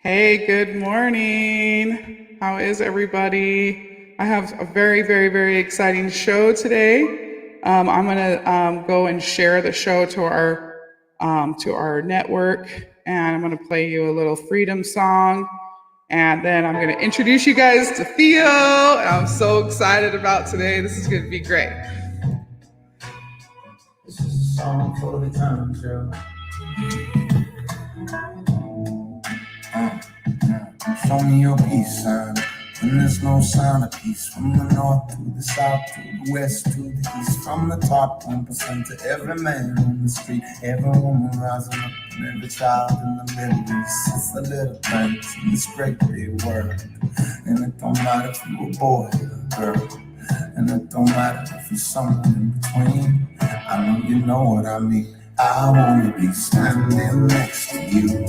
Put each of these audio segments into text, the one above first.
Hey, good morning. How is everybody? I have a very, very, very exciting show today. I'm gonna go and share the show to our network, and I'm gonna play you a little freedom song, and then I'm gonna introduce you guys to Theo. And I'm so excited about today. This is gonna be great. This is a song for the times, yo. Show me your peace sign when there's no sign of peace. From the north to the south to the west to the east. From the top 1% to every man on the street, every woman rising up, and every child in the Middle East. It's the little things in this great big world, and it don't matter if you're a boy or a girl, and it don't matter if you're somewhere in between. I know you know what I mean. I wanna be standing next to you,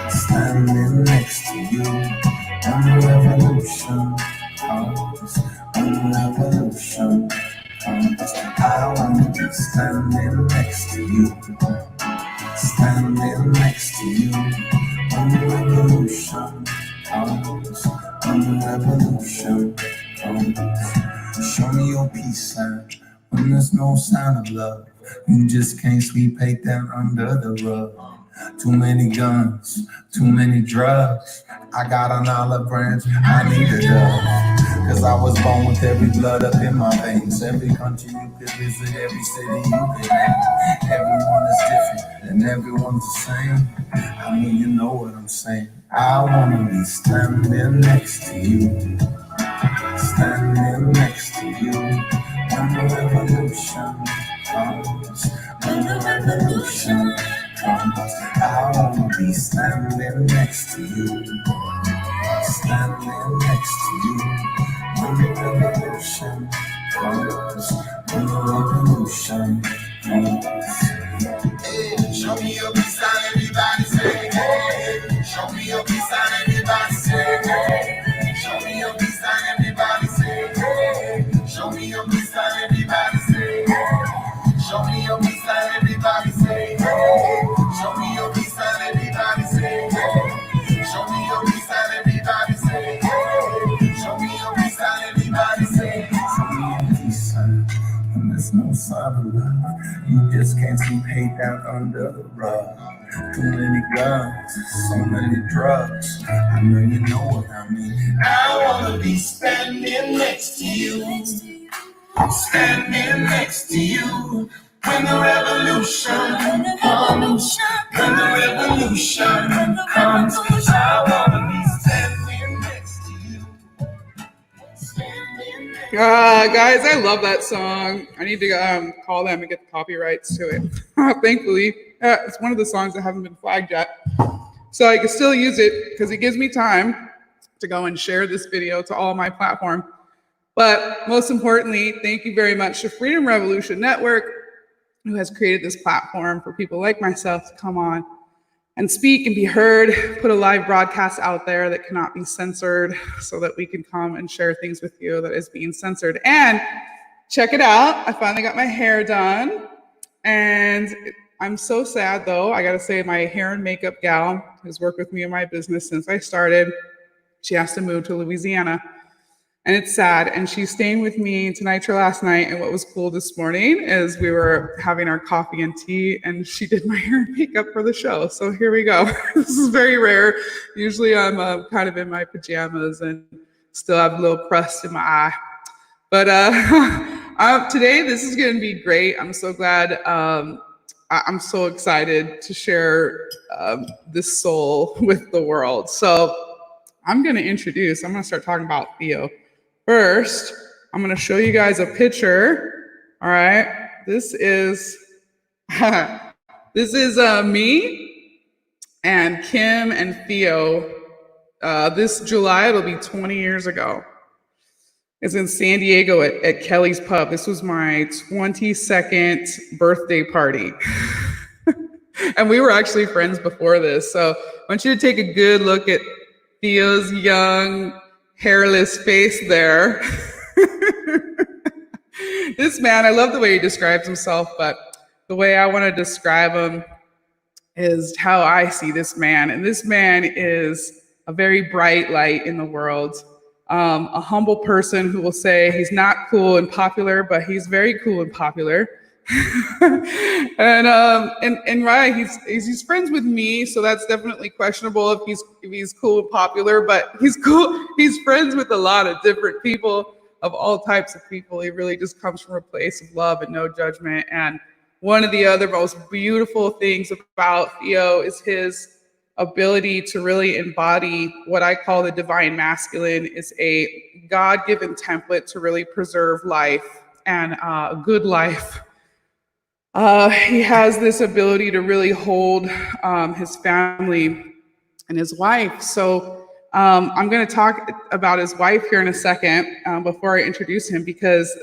standing next to you, when the revolution comes, when the revolution comes. I wanna be standing next to you, standing next to you, when the revolution comes, when the revolution comes. Show me your peace sign when there's no sign of love. You just can't sweep hate down under the rug. Too many guns, too many drugs. I got an olive branch, I need a dove. Cause I was born with every blood up in my veins. Every country you could visit, every city you could name. Everyone is different and everyone's the same. I mean, you know what I'm saying. I wanna be standing next to you, standing next to you, when the revolution comes, when the revolution comes. I wanna be standing next to you, standing next to you, when the revolution comes, when the revolution comes. Hey, show me your peace sign, everybody say hey. Show me your peace sign, everybody say hey. Show me your peace sign, everybody say hey. Show me your peace sign, everybody say hey. Show me your peace sign, everybody say hey. Show me your peace sign, everybody say hey. Show me your peace sign, everybody say hey. Show me your peace sign, everybody say hey. Show me your peace sign when there's no sign of love. You just can't sweep hate down under the rug. Too many guns, so many drugs. I know you know what I mean. I wanna be standing next to you, standing next to you, when the revolution comes, when the revolution comes. I wanna be standing next to you, standing next to you. Guys, I love that song. I need to call them and get the copyrights to it. Thankfully, it's one of the songs that haven't been flagged yet. So I can still use it because it gives me time to go and share this video to all my platform. But most importantly, thank you very much to Freedom Revolution Network, who has created this platform for people like myself to come on and speak and be heard, put a live broadcast out there that cannot be censored so that we can come and share things with you that is being censored. And check it out, I finally got my hair done. And I'm so sad though, I gotta say my hair and makeup gal has worked with me in my business since I started. She has to move to Louisiana. And it's sad. And she's staying with me tonight or last night. And what was cool this morning is we were having our coffee and tea, and she did my hair and makeup for the show. So here we go. This is very rare. Usually I'm kind of in my pajamas and still have a little crust in my eye. But today, this is going to be great. I'm so glad. I'm so excited to share this soul with the world. So I'm going to start talking about Theo. First, I'm going to show you guys a picture. All right. This is me and Kim and Theo. This July, it'll be 20 years ago. It's in San Diego at Kelly's Pub. This was my 22nd birthday party. And we were actually friends before this. So I want you to take a good look at Theo's young, hairless face there. This man, I love the way he describes himself, but the way I want to describe him is how I see this man. And this man is a very bright light in the world. A humble person who will say he's not cool and popular, but he's very cool and popular. And right, he's friends with me, so that's definitely questionable if he's cool and popular, but he's cool. He's friends with a lot of different people, of all types of people. He really just comes from a place of love and no judgment. And one of the other most beautiful things about Theo is his ability to really embody what I call the divine masculine. Is a God-given template to really preserve life and a good life. He has this ability to really hold his family and his wife. So I'm going to talk about his wife here in a second before I introduce him, because,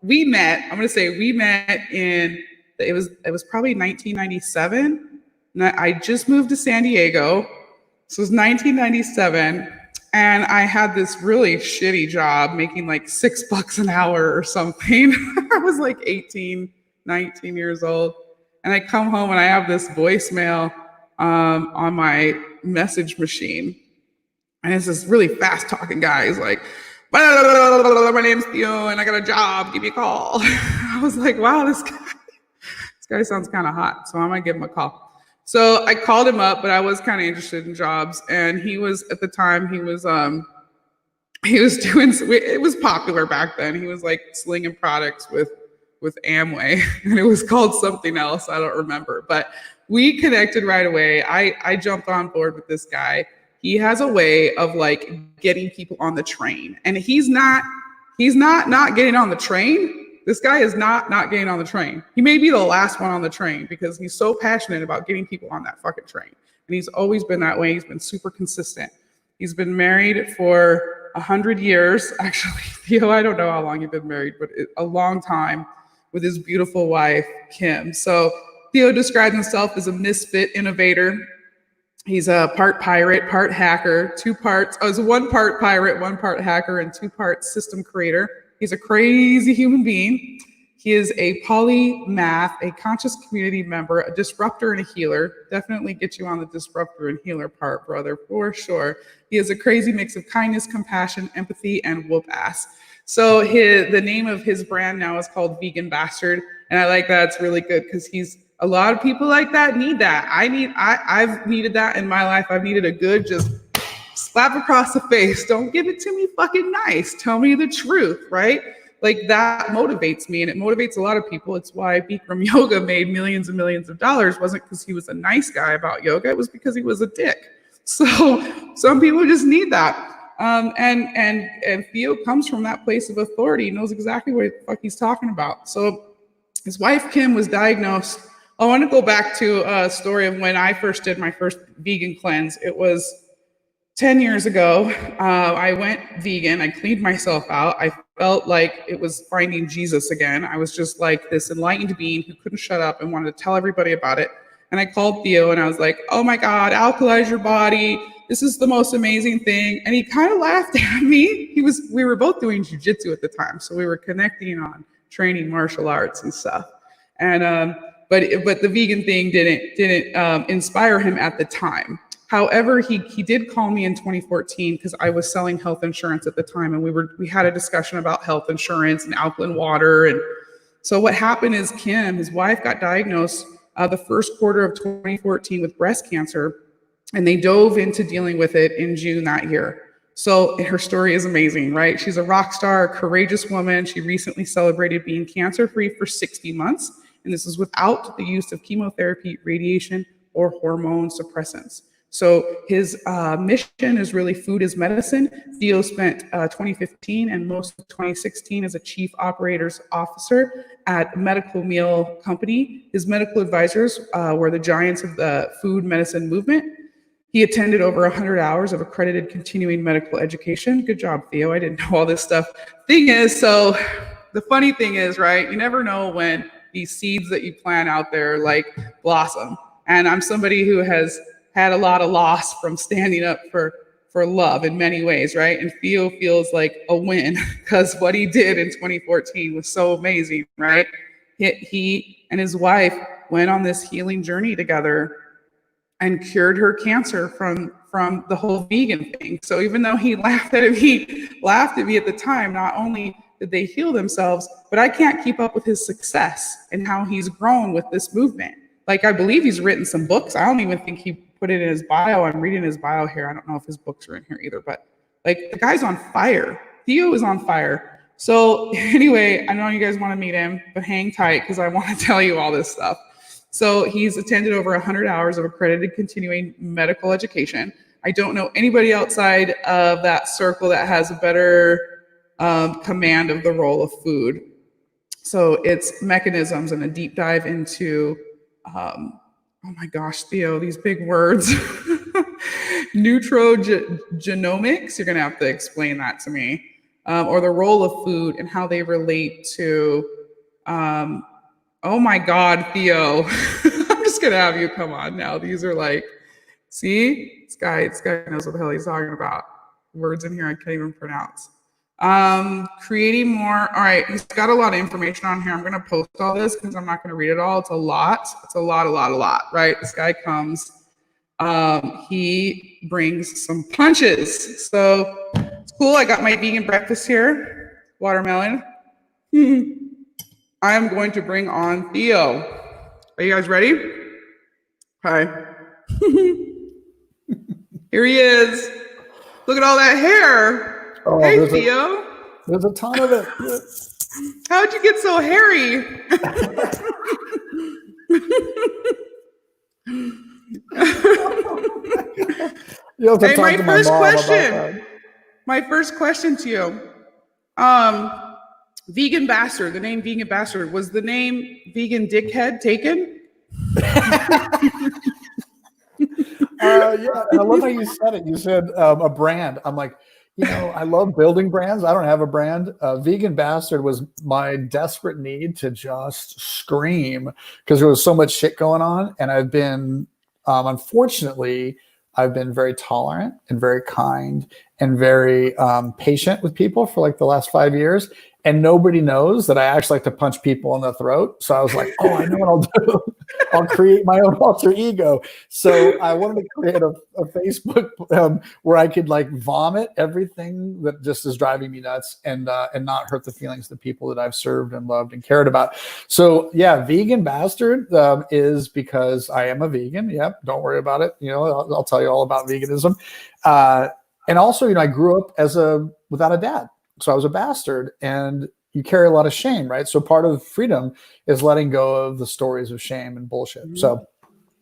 we met. I'm going to say we met in it was probably 1997. I just moved to San Diego. So it was 1997. And I had this really shitty job making like $6 an hour or something. I was like 18, 19 years old. And I come home and I have this voicemail on my message machine. And it's this really fast talking guy. He's like, my name's Theo and I got a job, give me a call. I was like, wow, this guy sounds kind of hot. So I'm gonna give him a call. So I called him up, but I was kind of interested in jobs. And he was, at the time, he was doing, it was popular back then. He was like slinging products with Amway, and it was called something else. I don't remember, but we connected right away. I jumped on board with this guy. He has a way of like getting people on the train, and he's not getting on the train. This guy is not getting on the train. He may be the last one on the train because he's so passionate about getting people on that fucking train. And he's always been that way. He's been super consistent. He's been married for 100 years. Actually, Theo, I don't know how long you've been married, but a long time, with his beautiful wife, Kim. So Theo describes himself as a misfit innovator. He's a part pirate, part hacker, he's 1 part pirate, 1 part hacker, and 2 part system creator. He's a crazy human being. He is a polymath, a conscious community member, a disruptor, and a healer. Definitely get you on the disruptor and healer part, brother, for sure. He is a crazy mix of kindness, compassion, empathy, and whoop ass. So the name of his brand now is called Vegan Bastard. And I like that. It's really good because a lot of people like that need that. I've needed that in my life. I've needed a good just slap across the face. Don't give it to me fucking nice. Tell me the truth, right? Like that motivates me, and it motivates a lot of people. It's why Bikram Yoga made millions and millions of dollars. It wasn't because he was a nice guy about yoga. It was because he was a dick. So some people just need that. And Theo comes from that place of authority. He knows exactly what the fuck he's talking about. So his wife, Kim, was diagnosed. I want to go back to a story of when I first did my first vegan cleanse. It was 10 years ago. I went vegan. I cleaned myself out. I felt like it was finding Jesus again. I was just like this enlightened being who couldn't shut up and wanted to tell everybody about it. And I called Theo and I was like, oh my God, alkalize your body. This is the most amazing thing. And he kind of laughed at me. We were both doing jujitsu at the time. So we were connecting on training martial arts and stuff. And, but the vegan thing didn't inspire him at the time. However, he did call me in 2014 because I was selling health insurance at the time, and we had a discussion about health insurance and alkaline water. And so what happened is Kim, his wife, got diagnosed the first quarter of 2014 with breast cancer, and they dove into dealing with it in June that year. So her story is amazing, right? She's a rock star, a courageous woman. She recently celebrated being cancer-free for 60 months, and this is without the use of chemotherapy, radiation, or hormone suppressants. So his mission is really food is medicine. Theo spent 2015 and most of 2016 as a chief operations officer at a medical meal company. His medical advisors were the giants of the food medicine movement. He attended over 100 hours of accredited continuing medical education. Good job, Theo. I didn't know all this stuff. So the funny thing is, right, you never know when these seeds that you plant out there like blossom. And I'm somebody who has had a lot of loss from standing up for love in many ways, right? And Theo feels like a win because what he did in 2014 was so amazing, right? He and his wife went on this healing journey together and cured her cancer from the whole vegan thing. So even though he laughed at me at the time, not only did they heal themselves, but I can't keep up with his success and how he's grown with this movement. Like, I believe he's written some books. I don't even think he put it in his bio. I'm reading his bio here. I don't know if his books are in here either, but like, the guy's on fire. Theo is on fire. So anyway, I know you guys want to meet him, but hang tight because I want to tell you all this stuff. So he's attended over 100 hours of accredited continuing medical education. I don't know anybody outside of that circle that has a better command of the role of food. So it's mechanisms and a deep dive into, oh my gosh, Theo, these big words. Nutrogenomics, you're gonna have to explain that to me. Or the role of food and how they relate to, oh my God, Theo. I'm just gonna have you come on now. These are like, see, this guy knows what the hell he's talking about. Words in here I can't even pronounce. Creating more. All right, he's got a lot of information on here. I'm gonna post all this because I'm not gonna read it all. It's a lot. It's a lot, right? This guy comes, he brings some punches. So it's cool. I got my vegan breakfast here, watermelon. I am going to bring on Theo. Are you guys ready? Hi. Here he is. Look at all that hair. Oh, hey, Theo. There's a ton of it. How'd you get so hairy? Hey, my first question. My first question to you. Vegan Bastard, the name Vegan Bastard, was the name Vegan Dickhead taken? Yeah, and I love how you said it. You said a brand. I'm like, I love building brands. I don't have a brand. Vegan Bastard was my desperate need to just scream because there was so much shit going on. And I've been, unfortunately, I've been very tolerant and very kind and very patient with people for like the last 5 years. And nobody knows that I actually like to punch people in the throat. So I was like, oh, I know what I'll do. I'll create my own alter ego. So I wanted to create a Facebook where I could like vomit everything that just is driving me nuts and not hurt the feelings of the people that I've served and loved and cared about. So yeah, Vegan Bastard is because I am a vegan. Yep, don't worry about it. I'll tell you all about veganism. And also, I grew up without a dad. So I was a bastard, and you carry a lot of shame, right? So part of freedom is letting go of the stories of shame and bullshit. Mm-hmm. So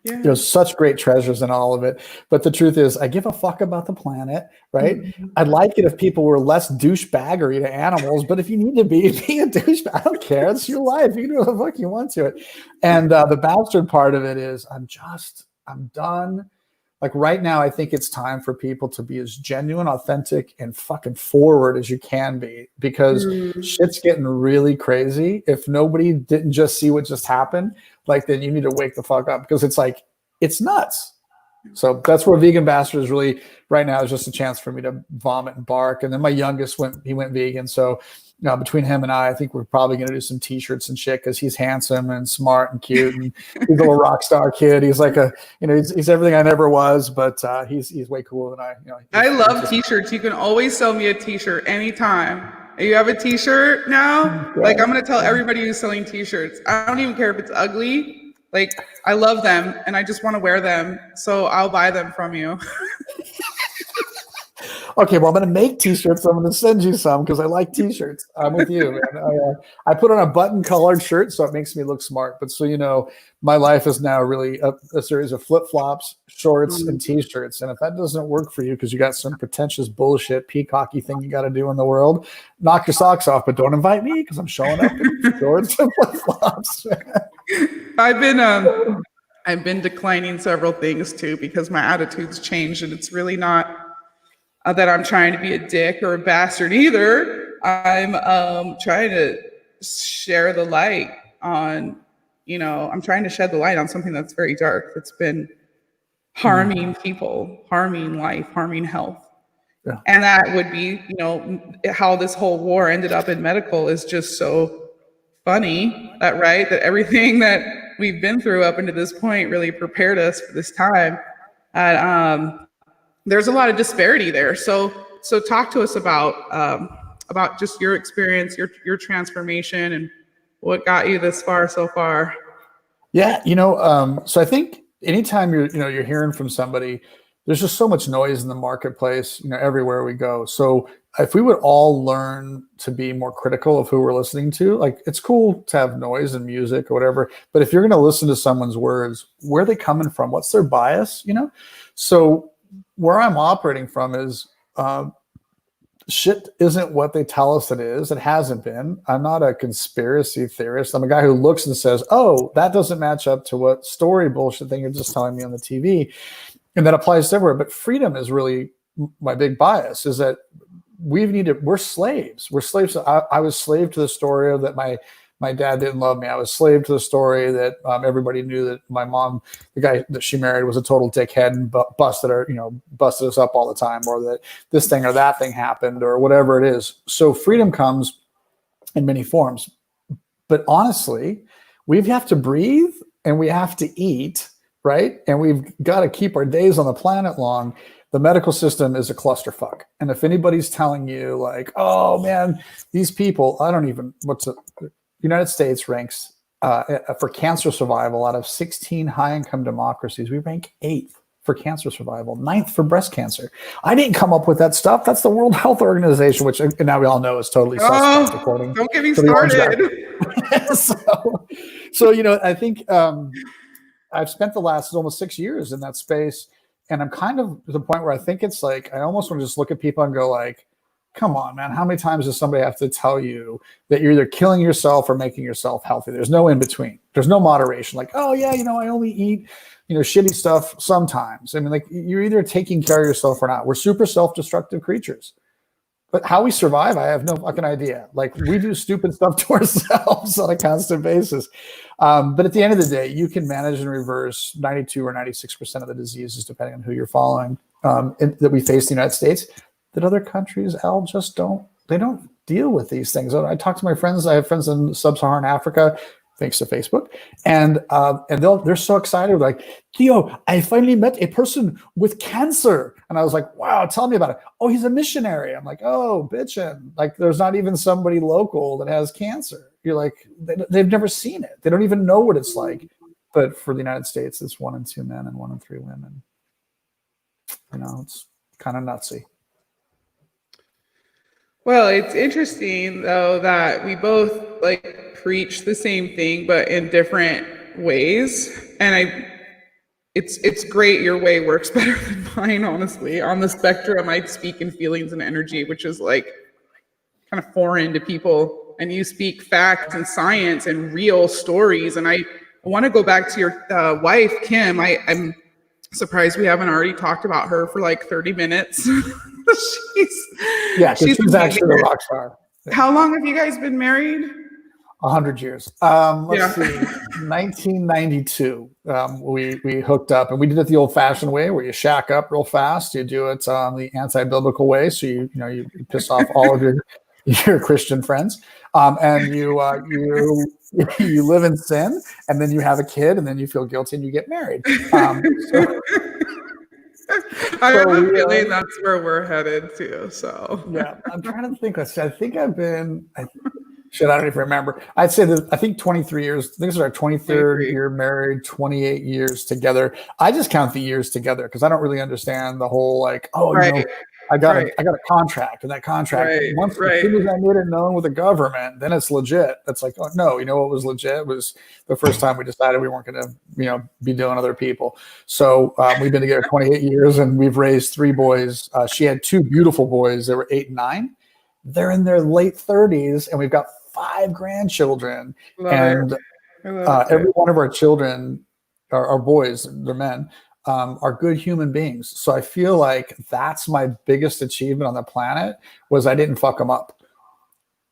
there's such great treasures in all of it. But the truth is, I give a fuck about the planet, right? Mm-hmm. I'd like it if people were less douchebaggery to animals, but if you need to be a douchebag, I don't care. It's your life. You can do what the fuck you want to it. And the bastard part of it is I'm done. Like right now, I think it's time for people to be as genuine, authentic, and fucking forward as you can be, because shit's getting really crazy. If nobody didn't just see what just happened, like, then you need to wake the fuck up, because it's like, it's nuts. So that's where Vegan Bastard is really right now, is just a chance for me to vomit and bark. And then my youngest went vegan. So between him and I think we're probably going to do some t-shirts and shit, because he's handsome and smart and cute, and he's a little rock star kid. He's like he's everything I never was, but he's way cooler than I. I love t-shirts. You can always sell me a t-shirt anytime. You have a t-shirt now? Yeah. Like, I'm going to tell everybody who's selling t-shirts. I don't even care if it's ugly. Like, I love them and I just want to wear them. So I'll buy them from you. Okay, well, I'm going to make t-shirts. I'm going to send you some because I like t-shirts. I'm with you, man. I put on a button-colored shirt so it makes me look smart. But so my life is now really a series of flip-flops, shorts, and t-shirts. And if that doesn't work for you because you got some pretentious bullshit peacocky thing you got to do in the world, knock your socks off. But don't invite me because I'm showing up in shorts and flip-flops. I've been declining several things too because my attitude's changed, and it's really not that I'm trying to be a dick or a bastard either. I'm trying to share the light on, I'm trying to shed the light on something that's very dark, that's been harming people, harming life, harming health. Yeah. And that would be, how this whole war ended up in medical is just so funny that, right, that everything that we've been through up until this point really prepared us for this time. And there's a lot of disparity there. So talk to us about just your experience, your transformation, and what got you this far so far. Yeah, so I think anytime you're hearing from somebody, there's just so much noise in the marketplace, everywhere we go. So if we would all learn to be more critical of who we're listening to, like it's cool to have noise and music or whatever, but if you're going to listen to someone's words, where are they coming from? What's their bias? So where I'm operating from is shit isn't what they tell us it is. It hasn't been. I'm not a conspiracy theorist. I'm a guy who looks and says, oh, that doesn't match up to what story bullshit thing you're just telling me on the TV. And that applies to everywhere. But freedom is really my big bias, is that we're slaves. We're slaves. I was slave to the story that my dad didn't love me. I was slave to the story that everybody knew that my mom, the guy that she married, was a total dickhead and busted us up all the time, or that this thing or that thing happened, or whatever it is. So freedom comes in many forms. But honestly, we have to breathe and we have to eat, right? And we've got to keep our days on the planet long. The medical system is a clusterfuck. And if anybody's telling you like, oh man, these people, United States ranks for cancer survival out of 16 high-income democracies. We rank 8th for cancer survival, 9th for breast cancer. I didn't come up with that stuff. That's the World Health Organization, which now we all know is totally suspect. According don't get me to the started. so I think I've spent the last almost 6 years in that space, and I'm kind of to the point where I think it's like I almost want to just look at people and go like, come on, man. How many times does somebody have to tell you that you're either killing yourself or making yourself healthy? There's no in between. There's no moderation. Like, oh yeah, I only eat, shitty stuff sometimes. I mean, like you're either taking care of yourself or not. We're super self-destructive creatures. But how we survive, I have no fucking idea. Like we do stupid stuff to ourselves on a constant basis. But at the end of the day, you can manage and reverse 92 or 96% of the diseases, depending on who you're following, that we face in the United States. That other countries, just don't deal with these things. I talk to my friends. I have friends in sub-Saharan Africa, thanks to Facebook, and they're so excited. Like, Theo, I finally met a person with cancer, and I was like, wow, tell me about it. Oh, he's a missionary. I'm like, oh, bitchin'. Like, there's not even somebody local that has cancer. You're like, they've never seen it. They don't even know what it's like. But for the United States, it's 1 in 2 men and 1 in 3 women. It's kind of nutsy. Well, it's interesting though that we both like preach the same thing, but in different ways. And it's great. Your way works better than mine, honestly. On the spectrum, I speak in feelings and energy, which is like kind of foreign to people. And you speak facts and science and real stories. And I want to go back to your wife, Kim. I'm surprised we haven't already talked about her for like 30 minutes. she's actually a rock star. How long have you guys been married? 100 years. Let's see, 1992. We hooked up, and we did it the old-fashioned way, where you shack up real fast. You do it the anti-biblical way, so you piss off all of your Christian friends, and you live in sin, and then you have a kid, and then you feel guilty, and you get married. I have a feeling that's where we're headed to. So yeah, I'm trying to think. I think I've been. I don't even remember. I'd say that I think 23 years. This is our 23rd year married, 28 years together. I just count the years together because I don't really understand the whole like, I got a contract, and that contract once as soon as I made it known with the government, then it's legit. That's like, oh no, what was legit was the first time we decided we weren't going to be doing other people. So we've been together 28 years, and we've raised 3 boys. She had 2 beautiful boys. They were 8 and 9. They're in their late 30s, and we've got 5 grandchildren. And every one of our children, our boys, they're men, are good human beings. So I feel like that's my biggest achievement on the planet was I didn't fuck them up.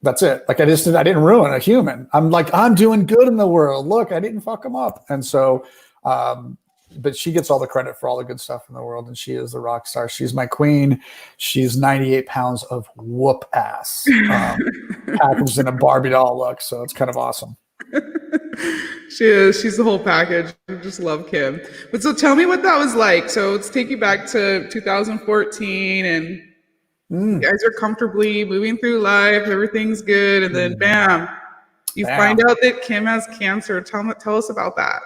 That's it. Like I didn't ruin a human. I'm doing good in the world. Look, I didn't fuck them up. And so but she gets all the credit for all the good stuff in the world, and she is the rock star. She's my queen. She's 98 pounds of whoop ass, packaged in a Barbie doll look. So it's kind of awesome. She is. She's the whole package. I just love Kim. But so tell me what that was like. So let's take you back to 2014, and you guys are comfortably moving through life. Everything's good, and then bam, you find out that Kim has cancer. Tell us about that.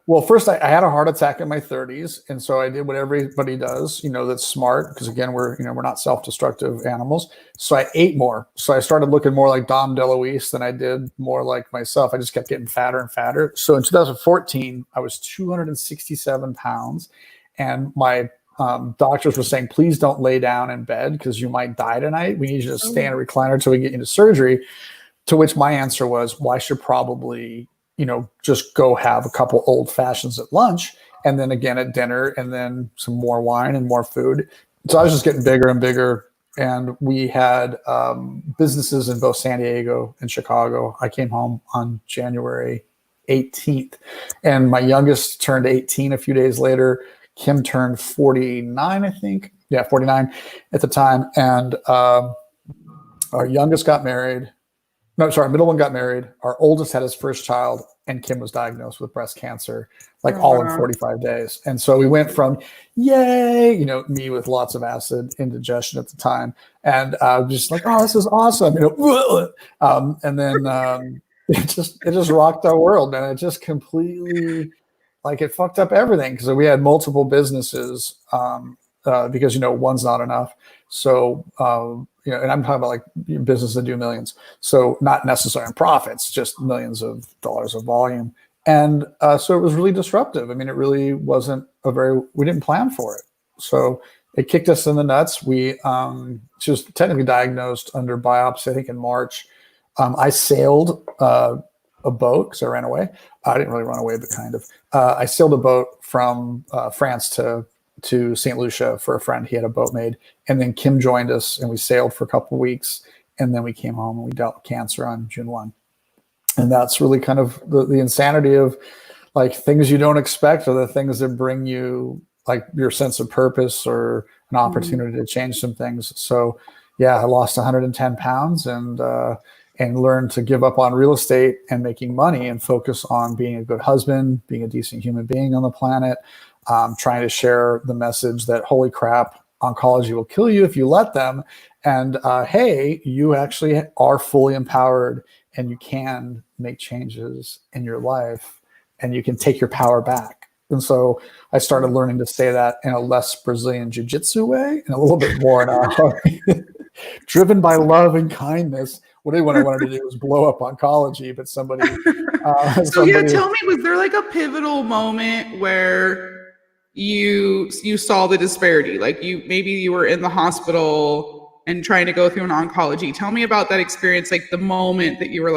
Well, first, I had a heart attack in my 30s, and so I did what everybody does, that's smart, because again, we're not self-destructive animals. So I ate more. So I started looking more like Dom DeLuise than I did more like myself. I just kept getting fatter and fatter. So in 2014, I was 267 pounds, and my doctors were saying, please don't lay down in bed because you might die tonight. We need you to stay in a recliner until we get you into surgery. To which my answer was, well, I should probably just go have a couple old fashions at lunch, and then again at dinner, and then some more wine and more food. So I was just getting bigger and bigger. And we had businesses in both San Diego and Chicago. I came home on January 18th, and my youngest turned 18 a few days later. Kim turned 49, I think. Yeah, 49 at the time. And our youngest got married. No, sorry, middle one got married. Our oldest had his first child, and Kim was diagnosed with breast cancer, all in 45 days. And so we went from, yay, me with lots of acid indigestion at the time, and just like, oh, this is awesome, and then it just rocked our world, man. It just completely, it fucked up everything, because we had multiple businesses, because one's not enough. So and I'm talking about businesses that do millions. So not necessarily in profits, just millions of dollars of volume. And so it was really disruptive. I mean, it really wasn't we didn't plan for it. So it kicked us in the nuts. She was technically diagnosed under biopsy, I think in March. I sailed a boat because I ran away. I didn't really run away, but kind of. I sailed a boat from France to St. Lucia for a friend. He had a boat made, and then Kim joined us, and we sailed for a couple of weeks, and then we came home and we dealt with cancer on June 1. And that's really kind of the insanity of things you don't expect, or the things that bring you your sense of purpose or an opportunity to change some things. So yeah, I lost 110 pounds and learned to give up on real estate and making money and focus on being a good husband, being a decent human being on the planet. Trying to share the message that, holy crap, oncology will kill you if you let them. And hey, you actually are fully empowered, and you can make changes in your life, and you can take your power back. And so I started learning to say that in a less Brazilian jiu-jitsu way, and a little bit more in a driven by love and kindness. What I wanted to do was blow up oncology, but somebody. Yeah, tell me, was there a pivotal moment where you saw the disparity? Maybe you were in the hospital and trying to go through an oncology. Tell me about that experience, the moment that you were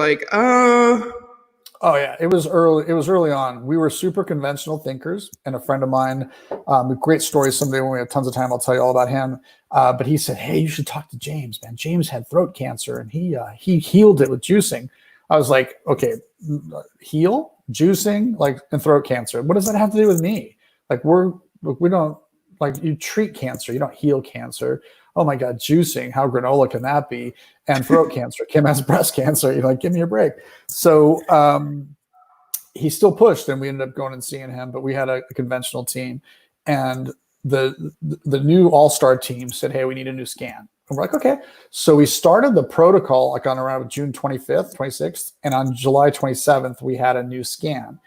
Oh yeah, it was early on. We were super conventional thinkers, and a friend of mine, great story someday when we have tons of time, I'll tell you all about him. But he said, hey, you should talk to James, man. James had throat cancer, and he healed it with juicing. I was like, okay, heal, juicing, and throat cancer. What does that have to do with me? We don't, you treat cancer, you don't heal cancer. Oh my God, juicing, how granola can that be? And throat cancer, Kim has breast cancer. You're give me a break. So he still pushed, and we ended up going and seeing him, but we had a conventional team, and the new all-star team said, hey, we need a new scan. And we're like, okay. So we started the protocol on around June 25th, 26th, and on July 27th, we had a new scan.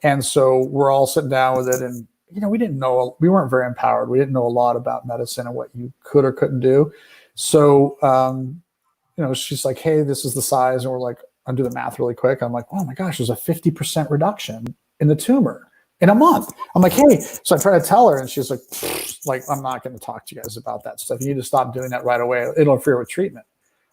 And so we're all sitting down with it, and we weren't very empowered. We didn't know a lot about medicine and what you could or couldn't do. So, she's like, hey, this is the size. And we're like, I'll do the math really quick. I'm like, oh my gosh, there's a 50% reduction in the tumor in a month. I'm like, hey, so I try to tell her, and she's like, I'm not going to talk to you guys about that stuff. You need to stop doing that right away. It'll interfere with treatment.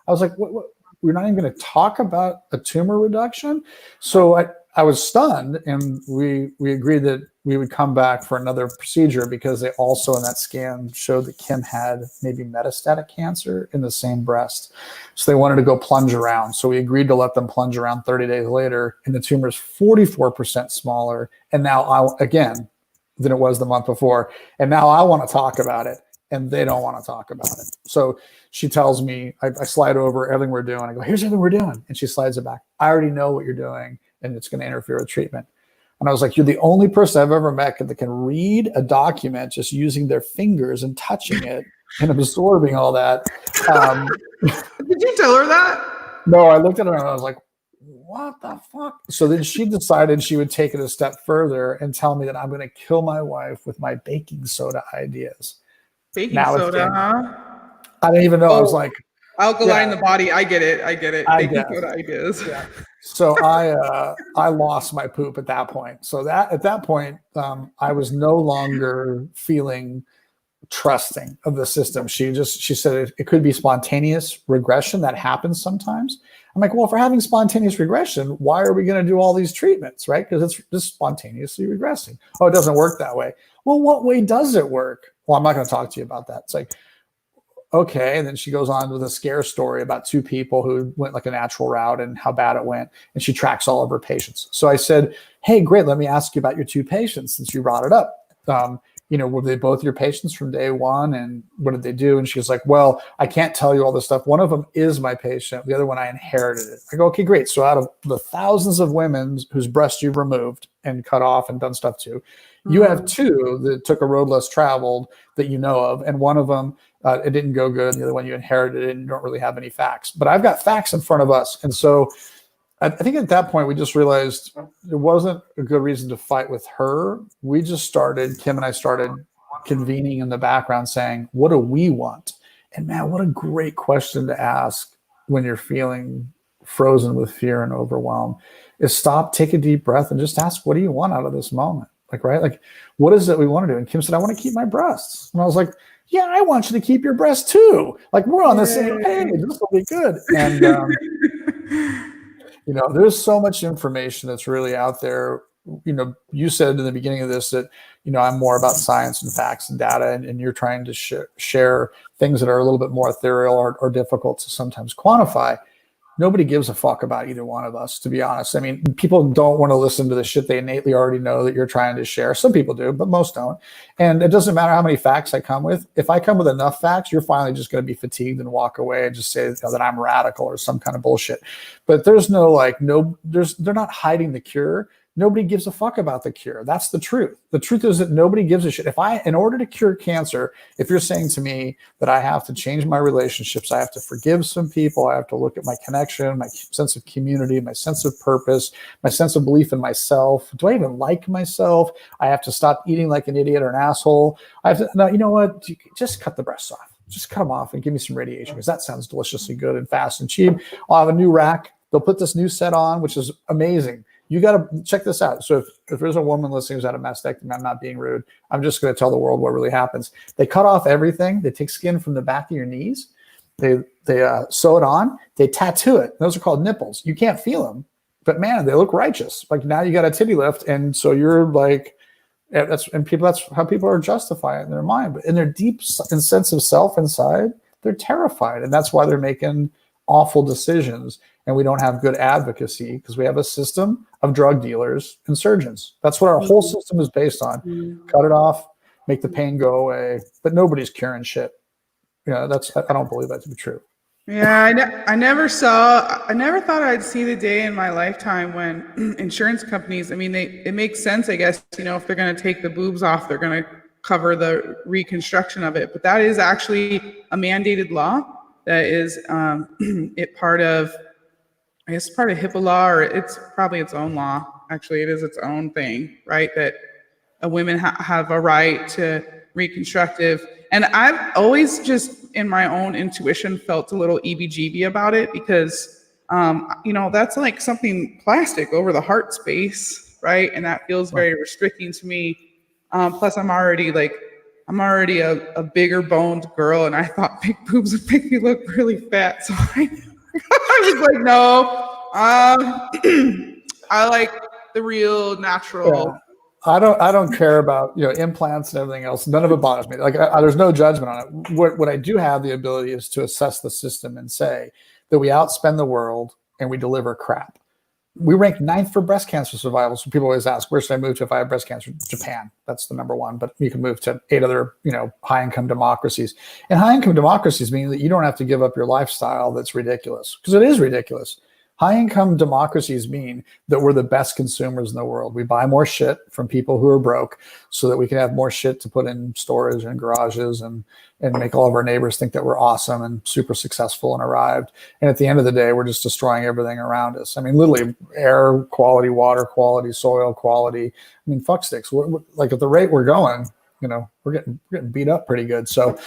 I was like, what? We're not even going to talk about a tumor reduction? So I was stunned, and we agreed that we would come back for another procedure, because they also in that scan showed that Kim had maybe metastatic cancer in the same breast. So they wanted to go plunge around. So we agreed to let them plunge around 30 days later, and the tumor is 44% smaller. And now, again, than it was the month before. And now I want to talk about it and they don't want to talk about it. So she tells me, I slide over everything we're doing. I go, here's everything we're doing. And she slides it back. I already know what you're doing and it's going to interfere with treatment. And I was like, you're the only person I've ever met that can read a document just using their fingers and touching it and absorbing all that. Did you tell her that? No, I looked at her and I was like, what the fuck? So then she decided she would take it a step further and tell me that I'm going to kill my wife with my baking soda ideas. Baking soda, huh? I didn't even know. I was like, alkaline the body. I get it. Baking soda ideas. Yeah. So I lost my poop at that point. So at that point, I was no longer feeling trusting of the system. She said it could be spontaneous regression that happens sometimes. I'm like, well, if we're having spontaneous regression, why are we going to do all these treatments, right? Because it's just spontaneously regressing. Oh, it doesn't work that way. Well, what way does it work? Well, I'm not going to talk to you about that. It's like, okay. And then she goes on with a scare story about two people who went like a natural route and how bad it went. And she tracks all of her patients. So I said, hey, great. Let me ask you about your two patients since you brought it up. Were they both your patients from day one? And what did they do? And she was like, well, I can't tell you all this stuff. One of them is my patient. The other one, I inherited it. I go, okay, great. So out of the thousands of women whose breasts you've removed and cut off and done stuff to, you have two that took a road less traveled that you know of. And one of them, it didn't go good. And the other one you inherited it and you don't really have any facts. But I've got facts in front of us. And so I think at that point, we just realized it wasn't a good reason to fight with her. We just started, Kim and I started convening in the background saying, what do we want? And man, what a great question to ask when you're feeling frozen with fear and overwhelm is stop, take a deep breath and just ask, what do you want out of this moment? Like, right? Like, what is it we want to do? And Kim said, I want to keep my breasts. And I was like, yeah, I want you to keep your breasts too. Like, we're on the same page. This will be good. And, there's so much information that's really out there. You said in the beginning of this that, I'm more about science and facts and data, and you're trying to share things that are a little bit more ethereal or difficult to sometimes quantify. Nobody gives a fuck about either one of us, to be honest. I mean, people don't want to listen to the shit they innately already know that you're trying to share. Some people do, but most don't. And it doesn't matter how many facts I come with. If I come with enough facts, you're finally just going to be fatigued and walk away and just say that I'm radical or some kind of bullshit. But there's they're not hiding the cure. Nobody gives a fuck about the cure. That's the truth. The truth is that nobody gives a shit. In order to cure cancer, if you're saying to me that I have to change my relationships, I have to forgive some people, I have to look at my connection, my sense of community, my sense of purpose, my sense of belief in myself. Do I even like myself? I have to stop eating like an idiot or an asshole. No, you know what? Just cut the breasts off. Just cut them off and give me some radiation because that sounds deliciously good and fast and cheap. I'll have a new rack. They'll put this new set on, which is amazing. You got to check this out. So if there's a woman listening who's had a mastectomy, I'm not being rude. I'm just going to tell the world what really happens. They cut off everything. They take skin from the back of your knees. They sew it on. They tattoo it. Those are called nipples. You can't feel them, but man, they look righteous. Like now you got a titty lift, and so you're like, that's how people are justifying it in their mind. But in their deep sense of self inside, they're terrified, and that's why they're making awful decisions. And we don't have good advocacy because we have a system of drug dealers and surgeons. That's what our whole system is based on. Cut it off, make the pain go away, but nobody's curing shit. I don't believe that to be true. Yeah, I never thought I'd see the day in my lifetime when insurance companies, it makes sense, I guess, if they're going to take the boobs off, they're going to cover the reconstruction of it. But that is actually a mandated law. That is part of HIPAA law, or it's probably its own law. Actually, it is its own thing, right? That women have a right to reconstructive. And I've always just in my own intuition felt a little EBGB about it because, that's like something plastic over the heart space, right? And that feels very restricting to me. Plus I'm already a bigger boned girl, and I thought big boobs would make me look really fat. So I was like, no, I like the real natural. Yeah. I don't care about implants and everything else. None of it bothers me. Like there's no judgment on it. What I do have the ability is to assess the system and say that we outspend the world and we deliver crap. we rank ninth for breast cancer survival. So people always ask, where should I move to if I have breast cancer? Japan. That's the number one. But you can move to 8 other, high income democracies. And high income democracies mean that you don't have to give up your lifestyle that's ridiculous, because it is ridiculous. High income democracies mean that we're the best consumers in the world. We buy more shit from people who are broke so that we can have more shit to put in storage and garages and make all of our neighbors think that we're awesome and super successful and arrived. And at the end of the day, we're just destroying everything around us. I mean, literally air quality, water quality, soil quality. I mean, fuck sticks. Like at the rate we're going, we're getting beat up pretty good. So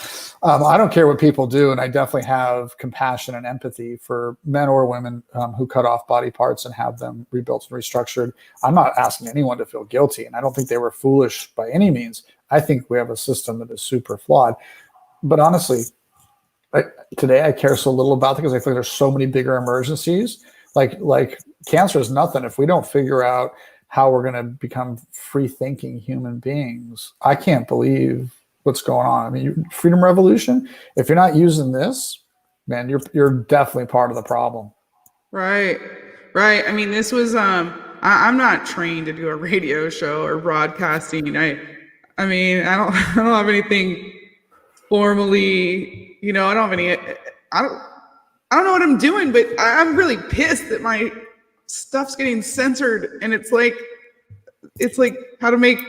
I don't care what people do. And I definitely have compassion and empathy for men or women who cut off body parts and have them rebuilt and restructured. I'm not asking anyone to feel guilty. And I don't think they were foolish by any means. I think we have a system that is super flawed. But honestly, today I care so little about it because I think there's so many bigger emergencies. Like cancer is nothing. If we don't figure out how we're going to become free-thinking human beings, I can't believe what's going on. I mean, freedom revolution, if you're not using this, man, you're definitely part of the problem. Right. I mean, this was I'm not trained to do a radio show or broadcasting. I mean, I don't have anything formally, I don't have any, I don't know what I'm doing, but I'm really pissed that my stuff's getting censored. And it's like how to make,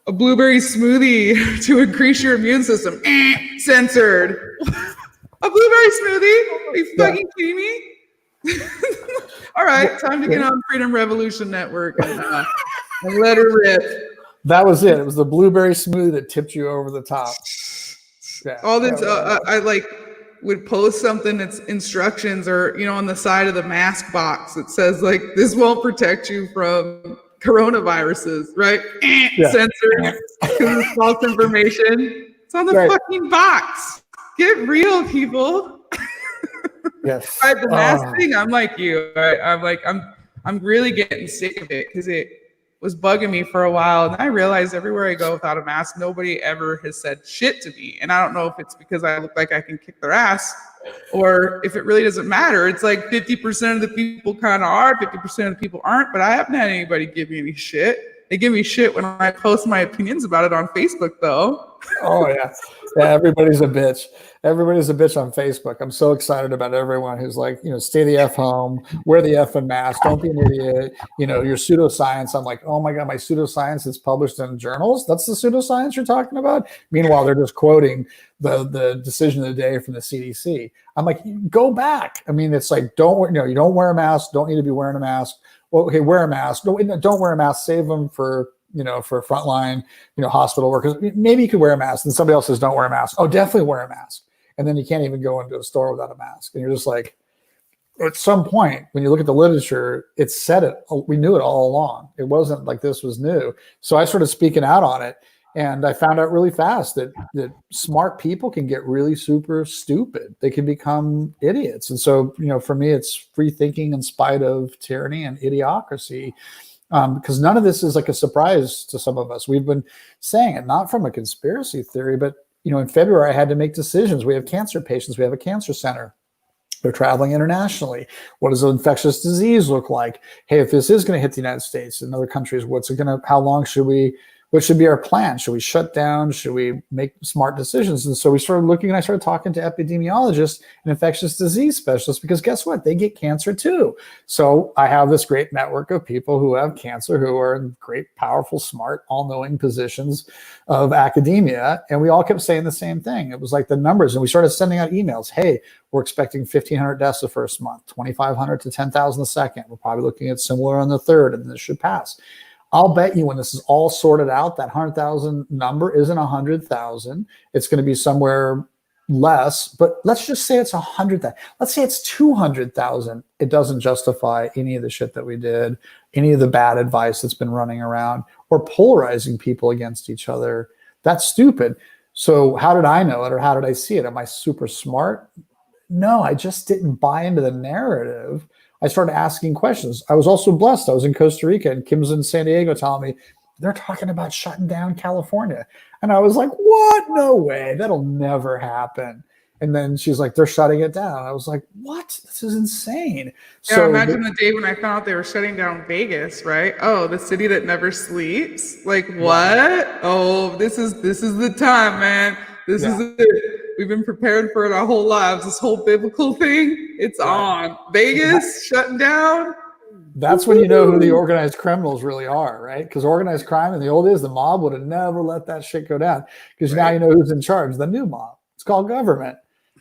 a blueberry smoothie to increase your immune system. Censored. A blueberry smoothie? Are you fucking kidding me? All right, time to get on Freedom Revolution Network and let her rip. That was it. It was the blueberry smoothie that tipped you over the top. Yeah. All this, I would post something that's instructions, or on the side of the mask box it says like, this won't protect you from coronaviruses, right? Censored because it's false information. It's on the fucking box. Get real, people. Yes. The mask thing, I'm like you. I'm really getting sick of it because it was bugging me for a while. And I realized everywhere I go without a mask, nobody ever has said shit to me. And I don't know if it's because I look like I can kick their ass or if it really doesn't matter. It's like 50% of the people kind of are, 50% of the people aren't, but I haven't had anybody give me any shit. They give me shit when I post my opinions about it on Facebook though. Oh yeah. Yeah, everybody's a bitch. Everybody's a bitch on Facebook. I'm so excited about everyone who's like, stay the F home, wear the effing mask, don't be an idiot. Your pseudoscience. I'm like, oh my God, my pseudoscience is published in journals. That's the pseudoscience you're talking about? Meanwhile, they're just quoting the decision of the day from the CDC. I'm like, go back. I mean, it's like, you don't wear a mask, don't need to be wearing a mask. Well, okay, wear a mask. Don't wear a mask, save them for frontline, hospital workers. Maybe you could wear a mask. And somebody else says, don't wear a mask. Oh, definitely wear a mask. And then you can't even go into a store without a mask. And you're just like, at some point, when you look at the literature, it said it. We knew it all along. It wasn't like this was new. So I started speaking out on it. And I found out really fast that smart people can get really super stupid. They can become idiots. And so, for me, it's free thinking in spite of tyranny and idiocracy. Because none of this is like a surprise to some of us. We've been saying it, not from a conspiracy theory, but in February, I had to make decisions. We have cancer patients. We have a cancer center. They're traveling internationally. What does an infectious disease look like? Hey, if this is going to hit the United States and other countries, how long should we, what should be our plan? Should we shut down? Should we make smart decisions? And so we started looking, and I started talking to epidemiologists and infectious disease specialists, because guess what? They get cancer too. So I have this great network of people who have cancer, who are in great, powerful, smart, all-knowing positions of academia. And we all kept saying the same thing. It was like the numbers. And we started sending out emails. Hey, we're expecting 1,500 deaths the first month, 2,500 to 10,000 the second. We're probably looking at similar on the third, and this should pass. I'll bet you when this is all sorted out, that 100,000 number isn't 100,000. It's going to be somewhere less, but let's just say it's 100,000. Let's say it's 200,000. It doesn't justify any of the shit that we did, any of the bad advice that's been running around, or polarizing people against each other. That's stupid. So how did I know it, or how did I see it? Am I super smart? No, I just didn't buy into the narrative. I started asking questions. I was also blessed. I was in Costa Rica, and Kim's in San Diego telling me they're talking about shutting down California. And I was like, what? No way. That'll never happen. And then she's like, they're shutting it down. I was like, what? This is insane. Yeah, So imagine the day when I found out they were shutting down Vegas, right? Oh, the city that never sleeps. Like what? Oh, this is the time, man. This is it. We've been preparing for it our whole lives. This whole biblical thing, it's on. Vegas shutting down. That's when you know who the organized criminals really are, right? Because organized crime in the old days, the mob would have never let that shit go down. Because now you know who's in charge, the new mob. It's called government,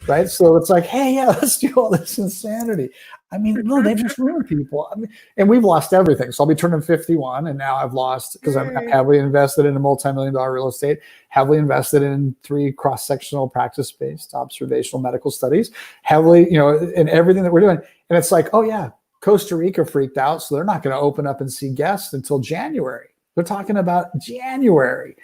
right? So it's like, hey, yeah, let's do all this insanity. I mean, no, they just ruined people. I mean, and we've lost everything. So I'll be turning 51, and now I've lost because I'm heavily invested in a multi-million-dollar real estate, heavily invested in 3 cross-sectional practice-based observational medical studies, heavily, in everything that we're doing. And it's like, oh yeah, Costa Rica freaked out, so they're not going to open up and see guests until January. They're talking about January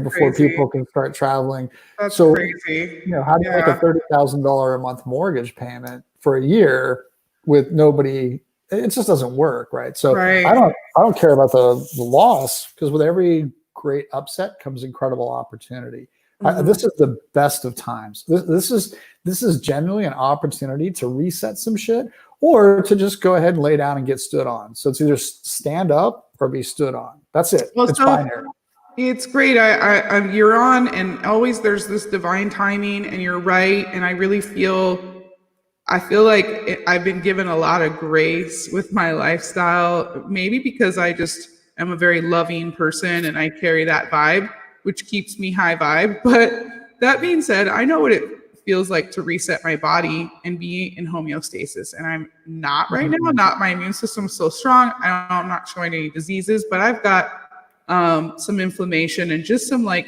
before people can start traveling. That's so crazy. How do you make a $30,000 a month mortgage payment for a year with nobody? It just doesn't work, right? So I don't care about the loss, because with every great upset comes incredible opportunity. This is the best of times. This is genuinely an opportunity to reset some shit, or to just go ahead and lay down and get stood on. So it's either stand up or be stood on. That's it. Well, it's binary. It's great. You're on, and always there's this divine timing, and you're right. And I feel like I've been given a lot of grace with my lifestyle, maybe because I just am a very loving person and I carry that vibe, which keeps me high vibe. But that being said, I know what it feels like to reset my body and be in homeostasis. And I'm not right now. Not my immune system's so strong. I'm not showing any diseases, but I've got some inflammation and just some not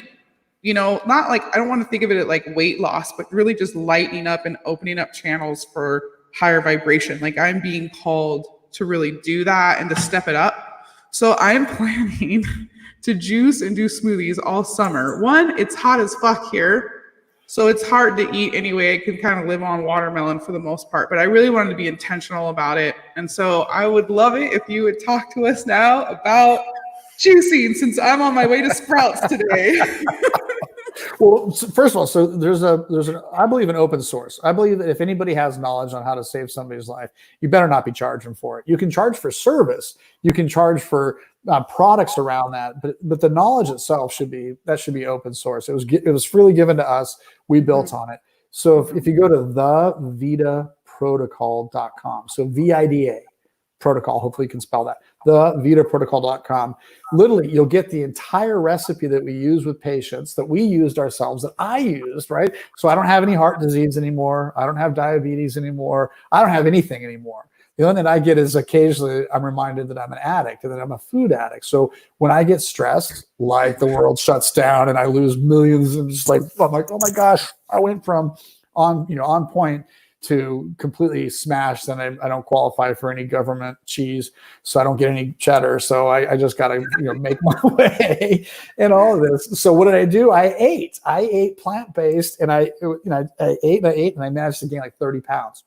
like, I don't want to think of it like weight loss, but really just lightening up and opening up channels for higher vibration. Like I'm being called to really do that and to step it up. So I'm planning to juice and do smoothies all summer. One, it's hot as fuck here, so it's hard to eat anyway. I can kind of live on watermelon for the most part, but I really wanted to be intentional about it. And so I would love it if you would talk to us now about juicing, since I'm on my way to Sprouts today. Well, first of all, so there's I believe in open source. I believe that if anybody has knowledge on how to save somebody's life, you better not be charging for it. You can charge for service, you can charge for products around that, but the knowledge itself should be open source. It was freely given to us. We built on it. So if you go to thevidaprotocol.com, so VIDA protocol, hopefully you can spell that, thevidaprotocol.com, literally you'll get the entire recipe that we use with patients, that we used ourselves, that I used, right? So I don't have any heart disease anymore. I don't have diabetes anymore. I don't have anything anymore. The only thing I get is occasionally I'm reminded that I'm an addict and that I'm a food addict. So when I get stressed, like the world shuts down and I lose millions, and just like, I'm like, oh my gosh, I went from on point to completely smashed, and I don't qualify for any government cheese, so I don't get any cheddar. So I just got to make my way and all of this. So what did I do? I ate plant-based, and I ate and I managed to gain like 30 pounds,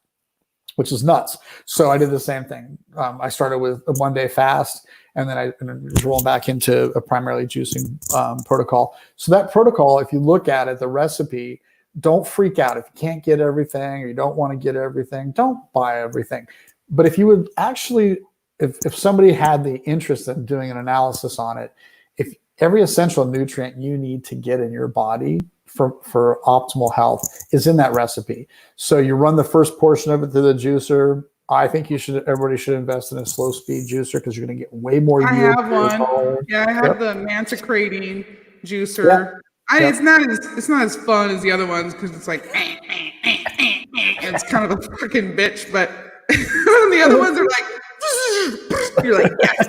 which is nuts. So I did the same thing. I started with a 1-day fast, and then I was rolling back into a primarily juicing protocol. So that protocol, if you look at it, the recipe, don't freak out. If you can't get everything, or you don't want to get everything, don't buy everything. But if you would actually, if somebody had the interest in doing an analysis on it, if every essential nutrient you need to get in your body for optimal health is in that recipe. So you run the first portion of it through the juicer. I think everybody should invest in a slow speed juicer, because you're going to get way more yield. I have one. Yeah, I have the Mantecrating juicer. It's not as fun as the other ones, because it's like it's kind of a freaking bitch. But the other ones are like you're like, yes.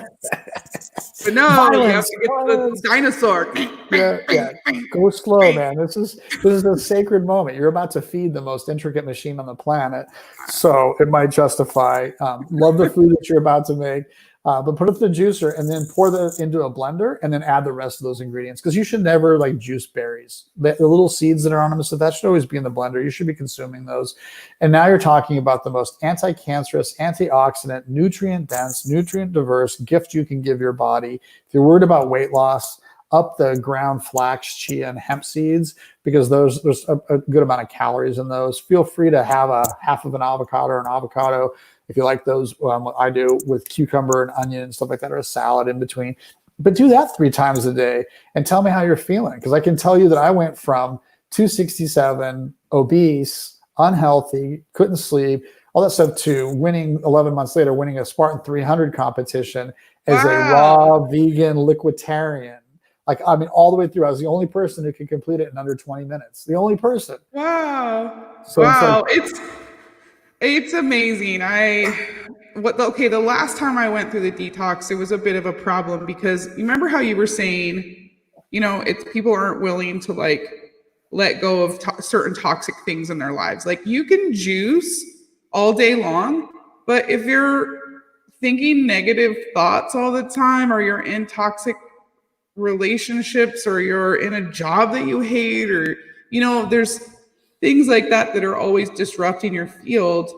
But no, violence, you have to get the dinosaur. Yeah. Go slow, man. This is a sacred moment. You're about to feed the most intricate machine on the planet, so it might justify. Love the food that you're about to make. But put it in the juicer and then pour that into a blender and then add the rest of those ingredients, because you should never juice berries. The little seeds that are on them, so that should always be in the blender. You should be consuming those. And now you're talking about the most anti-cancerous, antioxidant, nutrient-dense, nutrient-diverse gift you can give your body. If you're worried about weight loss, up the ground flax, chia, and hemp seeds, because there's a good amount of calories in those. Feel free to have a half of an avocado or an avocado if you like those. I do with cucumber and onion and stuff like that, or a salad in between. But do that 3 times a day and tell me how you're feeling. Because I can tell you that I went from 267, obese, unhealthy, couldn't sleep, all that stuff, to winning 11 months later, winning a Spartan 300 competition as a raw vegan liquiditarian. Like, I mean, all the way through. I was the only person who could complete it in under 20 minutes. The only person. Wow. So Wow. It's amazing. The last time I went through the detox, it was a bit of a problem because you remember how you were saying, it's people aren't willing to like let go of certain toxic things in their lives. Like, you can juice all day long, but if you're thinking negative thoughts all the time, or you're in toxic relationships, or you're in a job that you hate, or there's things like that that are always disrupting your field,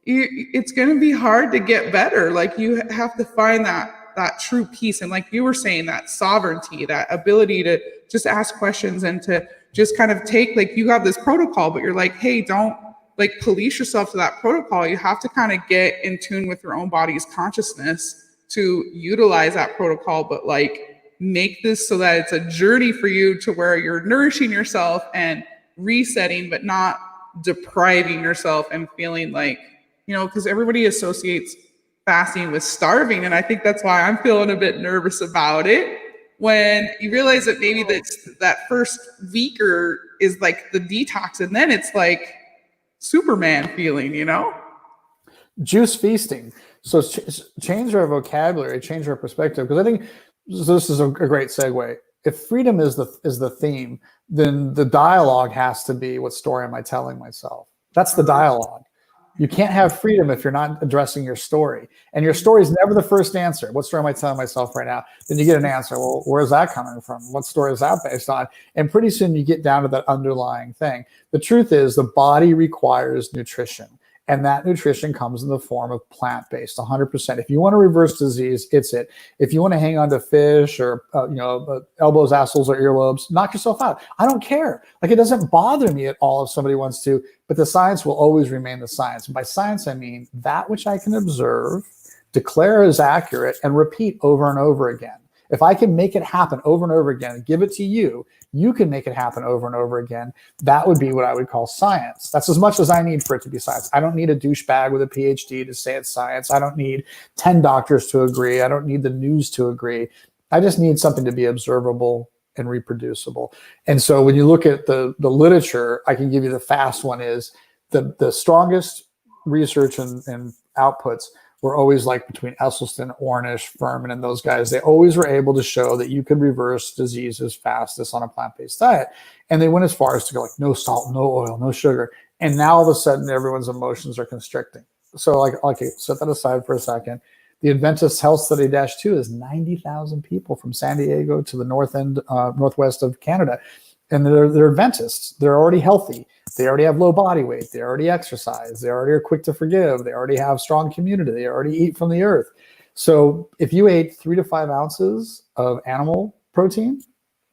it's going to be hard to get better. Like, you have to find that true peace, and like you were saying, that sovereignty, that ability to just ask questions and to just kind of take, like, you have this protocol, but you're like, hey, don't like police yourself to that protocol. You have to kind of get in tune with your own body's consciousness to utilize that protocol, but like make this so that it's a journey for you to where you're nourishing yourself and resetting, but not depriving yourself and feeling like, because everybody associates fasting with starving. And I think that's why I'm feeling a bit nervous about it, when you realize that maybe that first week is like the detox, and then it's like Superman feeling, Juice feasting. So change our vocabulary, change our perspective, because I think this is a great segue. If freedom is the theme, then the dialogue has to be, what story am I telling myself? That's the dialogue. You can't have freedom if you're not addressing your story. And your story is never the first answer. What story am I telling myself right now? Then you get an answer. Well, where's that coming from? What story is that based on? And pretty soon you get down to that underlying thing. The truth is, the body requires nutrition. And that nutrition comes in the form of plant-based, 100%. If you want to reverse disease, it's it. If you want to hang on to fish or elbows, assholes, or earlobes, knock yourself out. I don't care. Like, it doesn't bother me at all if somebody wants to, but the science will always remain the science. And by science, I mean that which I can observe, declare as accurate, and repeat over and over again. If I can make it happen over and over again and give it to you, you can make it happen over and over again. That would be what I would call science. That's as much as I need for it to be science. I don't need a douchebag with a PhD to say it's science. I don't need 10 doctors to agree. I don't need the news to agree. I just need something to be observable and reproducible. And so when you look at the literature, I can give you the fast one is the strongest research and outputs were always like between Esselstyn, Ornish, Furman, and those guys. They always were able to show that you could reverse diseases fastest on a plant-based diet. And they went as far as to go like, no salt, no oil, no sugar. And now all of a sudden, everyone's emotions are constricting. So like, okay, set that aside for a second. The Adventist Health Study -2 is 90,000 people from San Diego to the northwest of Canada. And they're Adventists. They're already healthy. They already have low body weight. They already exercise. They already are quick to forgive. They already have strong community. They already eat from the earth. So if you ate 3 to 5 ounces of animal protein,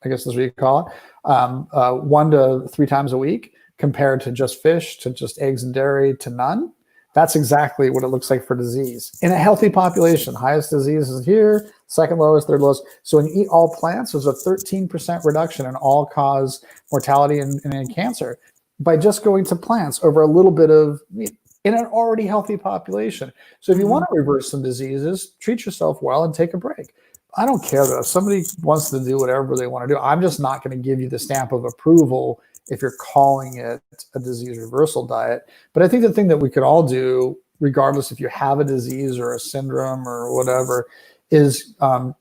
I guess that's what you call it, 1 to 3 times a week, compared to just fish, to just eggs and dairy, to none, that's exactly what it looks like for disease. In a healthy population, highest disease is here, second lowest, third lowest. So when you eat all plants, there's a 13% reduction in all-cause mortality and cancer by just going to plants over a little bit of meat in an already healthy population. So if you want to reverse some diseases, treat yourself well and take a break. I don't care though. If somebody wants to do whatever they want to do, I'm just not going to give you the stamp of approval if you're calling it a disease reversal diet. But I think the thing that we could all do, regardless if you have a disease or a syndrome or whatever, is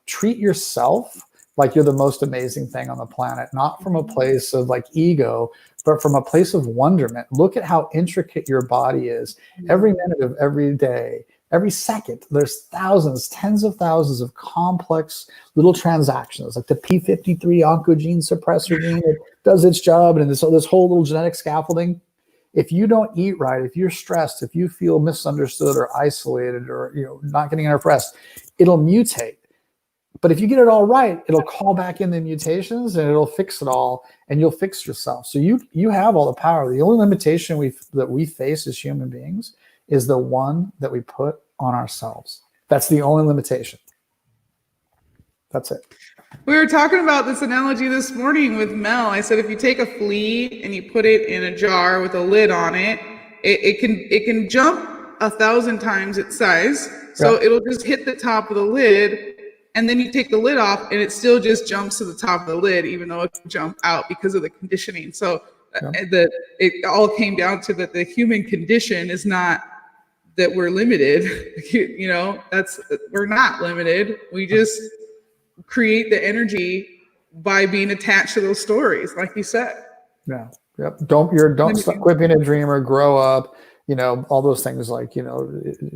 treat yourself like you're the most amazing thing on the planet, not from a place of like ego, but from a place of wonderment. Look at how intricate your body is. Every minute of every day, every second, there's thousands, tens of thousands of complex little transactions, like the P53 oncogene suppressor gene that does its job, and this whole little genetic scaffolding. If you don't eat right, if you're stressed, if you feel misunderstood or isolated or not getting enough rest, it'll mutate. But if you get it all right, it'll call back in the mutations and it'll fix it all, and you'll fix yourself. So you have all the power. The only limitation that we face as human beings is the one that we put on ourselves. That's the only limitation. That's it. We were talking about this analogy this morning with Mel. I said, if you take a flea and you put it in a jar with a lid on it, it can jump 1,000 times its size. So it'll just hit the top of the lid, and then you take the lid off and it still just jumps to the top of the lid, even though it can jump out because of the conditioning. So it all came down to that the human condition is not that we're limited. We're not limited. We just create the energy by being attached to those stories, like you said. Yeah. Yep. Don't quit being a dreamer, grow up, all those things, like,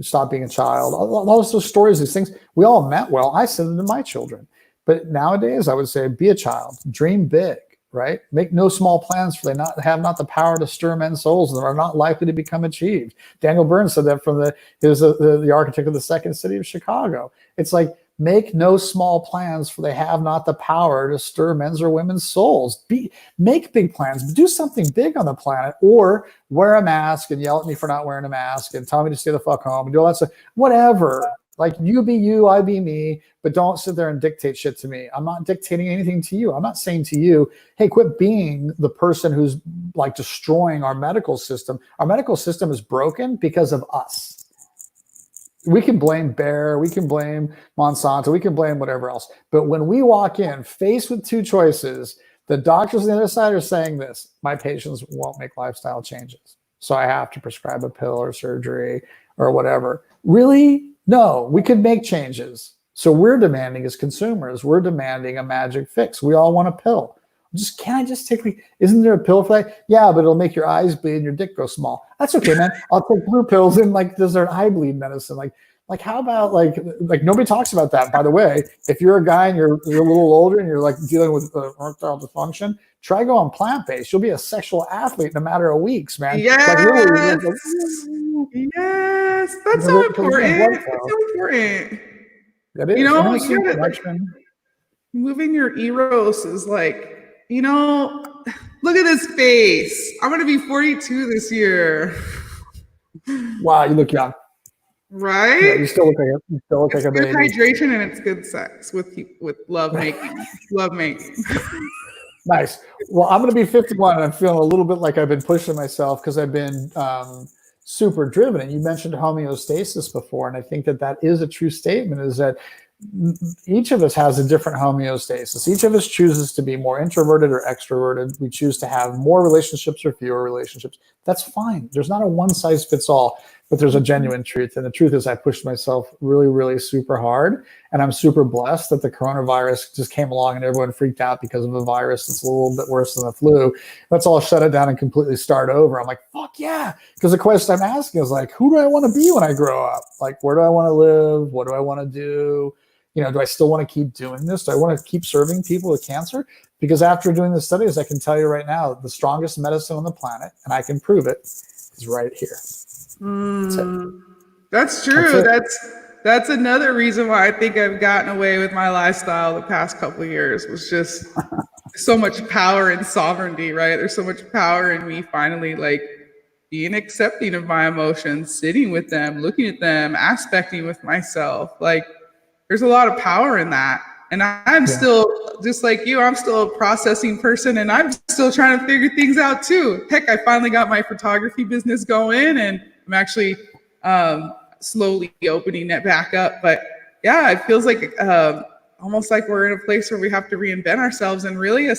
stop being a child, all those stories, these things we all meant well. I said them to my children, but nowadays I would say, be a child, dream big, right? Make no small plans, for they have not the power to stir men's souls and are not likely to become achieved. Daniel Burns said that he was the architect of the second city of Chicago. It's like, make no small plans, for they have not the power to stir men's or women's souls. Make big plans, but do something big on the planet, or wear a mask and yell at me for not wearing a mask and tell me to stay the fuck home and do all that stuff. Whatever. Like, you be you, I be me, but don't sit there and dictate shit to me. I'm not dictating anything to you. I'm not saying to you, hey, quit being the person who's like destroying our medical system. Our medical system is broken because of us. We can blame Bayer, we can blame Monsanto, we can blame whatever else. But when we walk in faced with two choices, the doctors on the other side are saying this: my patients won't make lifestyle changes, so I have to prescribe a pill or surgery or whatever. Really? No, we could make changes. So we're demanding, as consumers, we're demanding a magic fix. We all want a pill. Can I just take, isn't there a pill for that? Yeah, but it'll make your eyes bleed and your dick grow small. That's okay, man. I'll take blue pills, and does there an eye bleed medicine? Like how about like nobody talks about that. By the way, if you're a guy and you're a little older and you're like dealing with erectile dysfunction, try going plant-based. You'll be a sexual athlete in a matter of weeks, man. Yes. Like, yes. That's so important. That's so important. That is. Moving your eros is like, look at this face. I'm going to be 42 this year. Wow, you look young. Right? Yeah, you still look like a baby. It's good hydration and it's good sex with love making. Love making. Nice. Well, I'm going to be 51 and I'm feeling a little bit like I've been pushing myself because I've been super driven. And you mentioned homeostasis before, and I think that is a true statement, is that each of us has a different homeostasis. Each of us chooses to be more introverted or extroverted. We choose to have more relationships or fewer relationships. That's fine. There's not a one size fits all, but there's a genuine truth. And the truth is I pushed myself really, really super hard. And I'm super blessed that the coronavirus just came along and everyone freaked out because of a virus that's a little bit worse than the flu. Let's all shut it down and completely start over. I'm like, fuck yeah. Because the question I'm asking is like, who do I want to be when I grow up? Like, where do I want to live? What do I want to do? Do I still want to keep doing this? Do I want to keep serving people with cancer? Because after doing the studies, I can tell you right now, the strongest medicine on the planet, and I can prove it, is right here. That's true. That's another reason why I think I've gotten away with my lifestyle the past couple of years, was just so much power and sovereignty, right? There's so much power in me finally like being accepting of my emotions, sitting with them, looking at them, aspecting with myself. Like, there's a lot of power in that. And I'm still, just like you, I'm still a processing person, and I'm still trying to figure things out too. Heck, I finally got my photography business going, and I'm actually slowly opening it back up. But yeah, it feels like almost like we're in a place where we have to reinvent ourselves, and really I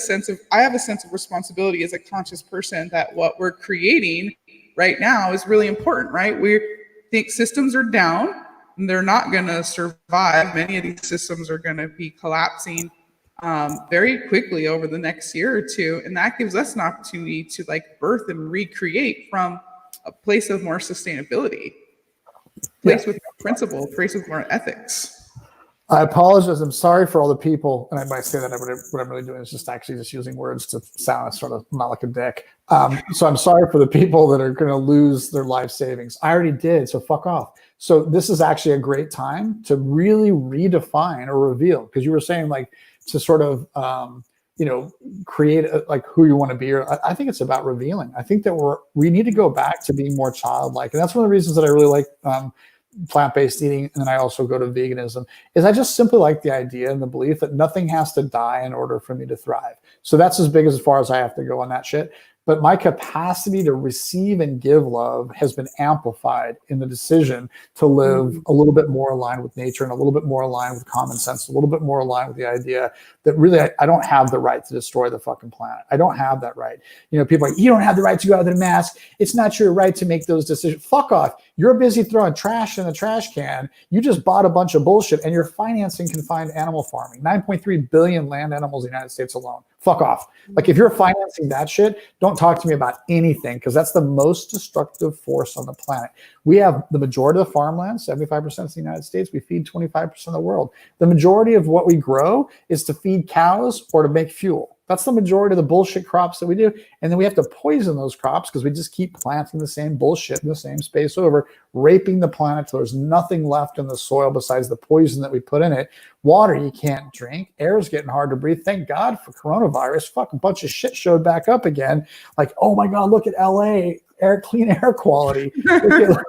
have a sense of responsibility as a conscious person that what we're creating right now is really important, right? We think systems are down, and they're not going to survive. Many of these systems are going to be collapsing very quickly over the next year or two. And that gives us an opportunity to like birth and recreate from a place of more sustainability, place with more principle, place with more ethics. I apologize. I'm sorry for all the people, and I might say that what I'm really doing is just actually just using words to sound sort of not like a dick. So I'm sorry for the people that are going to lose their life savings. I already did, so fuck off. So this is actually a great time to really redefine or reveal, because you were saying like to sort of create like who you want to be. Or I think it's about revealing. I think that we need to go back to being more childlike, and that's one of the reasons that I really like plant-based eating, and then I also go to veganism, is I just simply like the idea and the belief that nothing has to die in order for me to thrive. So that's as far as I have to go on that shit. But my capacity to receive and give love has been amplified in the decision to live a little bit more aligned with nature and a little bit more aligned with common sense, a little bit more aligned with the idea that really I don't have the right to destroy the fucking planet. I don't have that right. You know, people are like, you don't have the right to go out of the mask. It's not your right to make those decisions. Fuck off. You're busy throwing trash in a trash can. You just bought a bunch of bullshit and you're financing confined animal farming. 9.3 billion land animals in the United States alone. Fuck off. Like if you're financing that shit, don't talk to me about anything, because that's the most destructive force on the planet. We have the majority of the farmland, 75% of the United States. We feed 25% of the world. The majority of what we grow is to feed cows or to make fuel. That's the majority of the bullshit crops that we do. And then we have to poison those crops because we just keep planting the same bullshit in the same space over, raping the planet till there's nothing left in the soil besides the poison that we put in it. Water you can't drink. Air is getting hard to breathe. Thank God for coronavirus. Fucking bunch of shit showed back up again. Like, oh my God, look at LA, clean air quality. Look at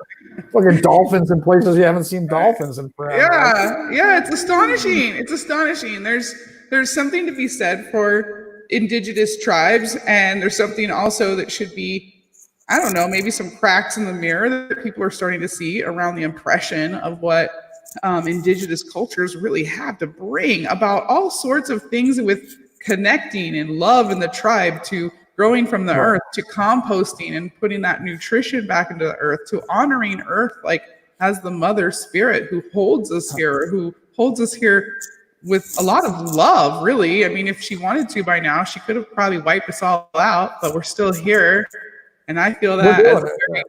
fucking dolphins in places you haven't seen dolphins in forever. Yeah, it's astonishing. It's astonishing. There's something to be said for indigenous tribes, and there's something also that should be, I don't know, maybe some cracks in the mirror that people are starting to see around the impression of what indigenous cultures really have to bring about all sorts of things with connecting and love in the tribe, to growing from the earth, to composting and putting that nutrition back into the earth, to honoring earth like as the mother spirit who holds us here with a lot of love, really. I mean, if she wanted to by now, she could have probably wiped us all out, but we're still here. And I feel that as a very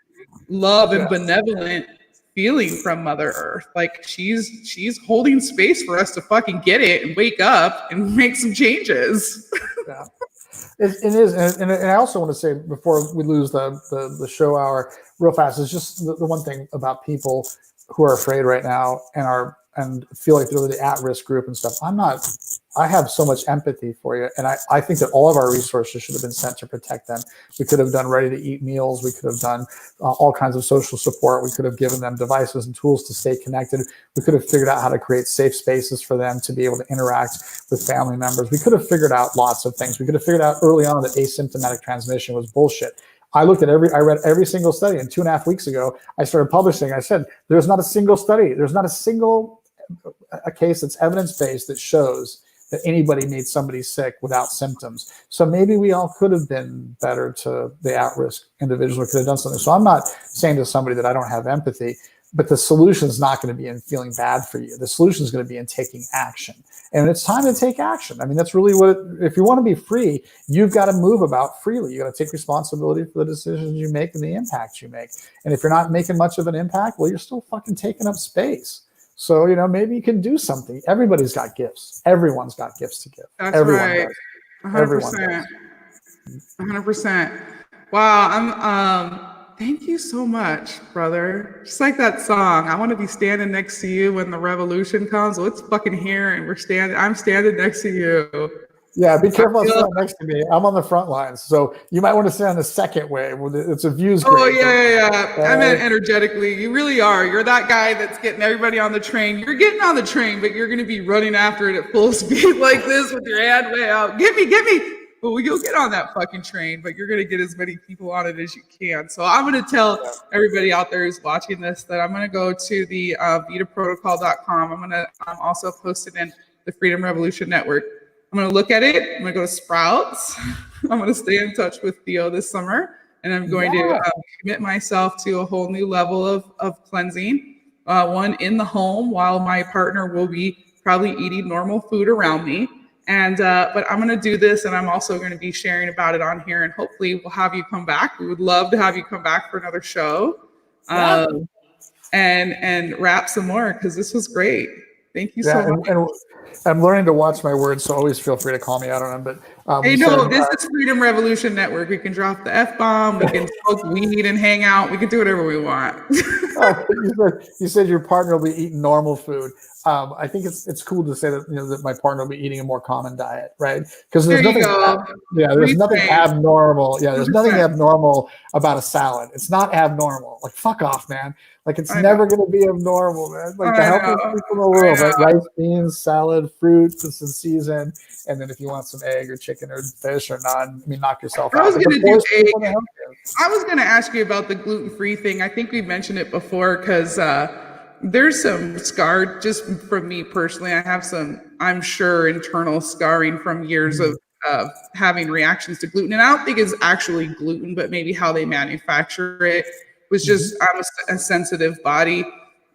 love and benevolent feeling from Mother Earth. Like she's holding space for us to fucking get it and wake up and make some changes. Yeah. It is. And I also want to say, before we lose the show hour real fast, is just the one thing about people who are afraid right now and feel like they're the at-risk group and stuff. I have so much empathy for you. And I think that all of our resources should have been sent to protect them. We could have done ready-to-eat meals. We could have done all kinds of social support. We could have given them devices and tools to stay connected. We could have figured out how to create safe spaces for them to be able to interact with family members. We could have figured out lots of things. We could have figured out early on that asymptomatic transmission was bullshit. I read every single study, and 2.5 weeks ago, I started publishing. I said, there's not a single study. There's not a single case that's evidence-based that shows that anybody made somebody sick without symptoms. So maybe we all could have been better to the at-risk individual, or could have done something. So I'm not saying to somebody that I don't have empathy, but the solution is not going to be in feeling bad for you. The solution is going to be in taking action. And it's time to take action. I mean, that's really if you want to be free, you've got to move about freely. You got to take responsibility for the decisions you make and the impacts you make. And if you're not making much of an impact, well, you're still fucking taking up space. So, maybe you can do something. Everybody's got gifts. Everyone's got gifts to give. That's Everyone right. does. 100%. Everyone does. 100%. Wow. Thank you so much, brother. Just like that song, I want to be standing next to you when the revolution comes. Well, it's fucking here, and I'm standing next to you. Yeah, be careful standing next to me. I'm on the front lines, so you might want to stand on the second wave. It's a views. Oh, yeah. I meant energetically. You really are. You're that guy that's getting everybody on the train. You're getting on the train, but you're going to be running after it at full speed like this with your hand way out. Get me. But you'll get on that fucking train, but you're going to get as many people on it as you can. So I'm going to tell everybody out there who's watching this that I'm going to go to the vitaprotocol.com. I'm going to also post it in the Freedom Revolution Network. I'm going to look at it. I'm going to go to Sprouts. I'm going to stay in touch with Theo this summer. And I'm going to commit myself to a whole new level of cleansing. One in the home, while my partner will be probably eating normal food around me. And but I'm going to do this, and I'm also going to be sharing about it on here. And hopefully we'll have you come back. We would love to have you come back for another show and rap some more, because this was great. Thank you Yeah, so much. and I'm learning to watch my words, so always feel free to call me out on them. But Hey, you no, said, this is Freedom Revolution Network. We can drop the F-bomb. We can smoke weed and hang out. We can do whatever we want. you said your partner will be eating normal food. I think it's cool to say that that my partner will be eating a more common diet, right? Because There there's you nothing, go. there's nothing Reframe. abnormal. Yeah, there's nothing 100%. abnormal about a salad. It's not abnormal. Like fuck off, man. Like it's I know. never going to be abnormal, man. Like the I healthiest know. people in the world, right? Rice, beans, salad, fruit, that's in season, and then if you want some egg or chicken or fish or none, I mean, knock yourself I out. was But going the to do poorest egg. people in the healthiest. I was going to ask you about the gluten-free thing. I think we mentioned it before because there's some scar just from me personally. I have some, I'm sure, internal scarring from years of having reactions to gluten. And I don't think it's actually gluten, but maybe how they manufacture it was just, I'm a sensitive body.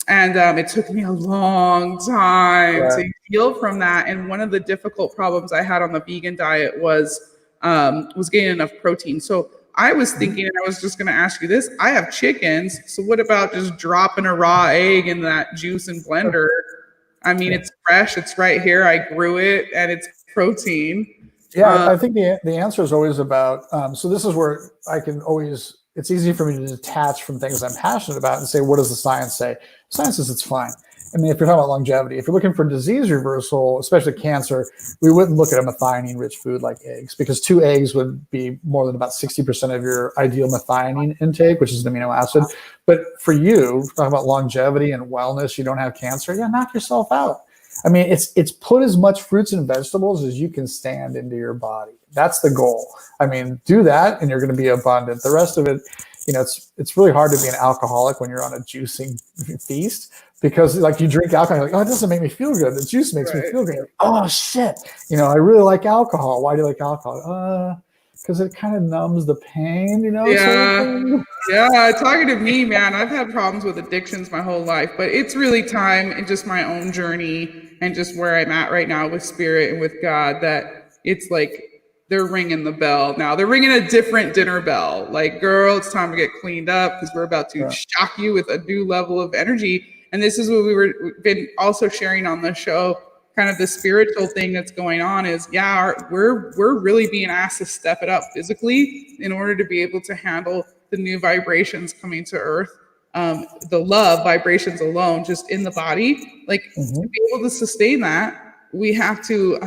And it took me a long time Yeah. to heal from that. And one of the difficult problems I had on the vegan diet was getting enough protein. So I was thinking, and I was just going to ask you this: I have chickens, so what about just dropping a raw egg in that juice and blender? I mean, it's fresh, it's right here. I grew it, and it's protein. Yeah, I think the answer is always about. So this is where I can always. It's easy for me to detach from things I'm passionate about and say, what does the science say? Science says it's fine. I mean, if you're talking about longevity, if you're looking for disease reversal, especially cancer, we wouldn't look at a methionine-rich food like eggs, because 2 eggs would be more than about 60% of your ideal methionine intake, which is an amino acid. But for you, talking about longevity and wellness, you don't have cancer, yeah, knock yourself out. I mean, it's put as much fruits and vegetables as you can stand into your body. That's the goal. I mean, do that and you're going to be abundant. The rest of it, it's really hard to be an alcoholic when you're on a juicing feast, because like you drink alcohol, you're like, oh, it doesn't make me feel good. The juice makes me feel good. Oh shit. I really like alcohol. Why do you like alcohol? Because it kind of numbs the pain, Yeah. Yeah, talking to me, man, I've had problems with addictions my whole life, but it's really time and just my own journey and just where I'm at right now with spirit and with God that it's like they're ringing the bell now. They're ringing a different dinner bell. Like, girl, it's time to get cleaned up because we're about to shock you with a new level of energy. And this is what we've been also sharing on the show. Kind of the spiritual thing that's going on is, we're really being asked to step it up physically in order to be able to handle the new vibrations coming to Earth. The love vibrations alone, just in the body, like to be able to sustain that, we have to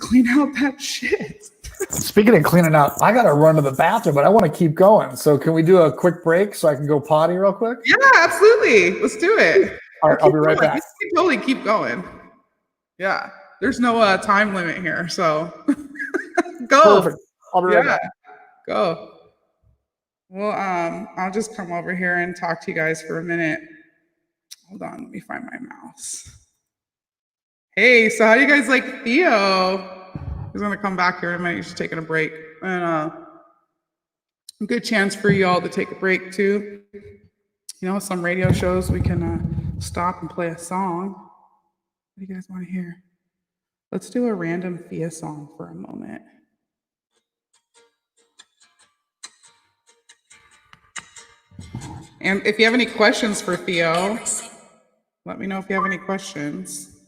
clean out that shit. Speaking of cleaning out, I got to run to the bathroom, but I want to keep going. So can we do a quick break so I can go potty real quick? Yeah, absolutely. Let's do it. All right, I'll be right back. You can totally keep going. Yeah, there's no time limit here, so go. Perfect. I'll be right back. Go. Well, I'll just come over here and talk to you guys for a minute. Hold on, let me find my mouse. Hey, so how do you guys like Theo? He's gonna come back here in a minute. He's taking a break, and a good chance for you all to take a break too. Some radio shows we can stop and play a song. What do you guys want to hear? Let's do a random Thea song for a moment. And if you have any questions for Theo, let me know if you have any questions.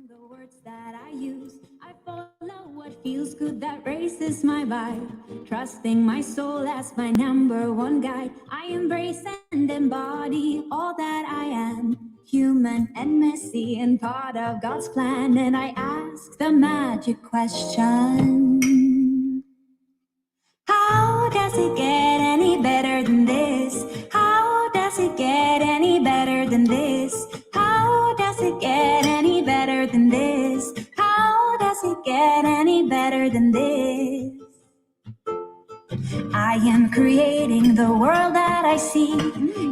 The words that I use, I follow what feels good, that raises my vibe. Trusting my soul as my number one guide. I embrace and embody all that I am. Human and messy and part of God's plan. And I ask the magic question. How does it get any better than this? How does it get any better than this? How does it get any better than this? How does it get any better than this? I am creating the world that I see.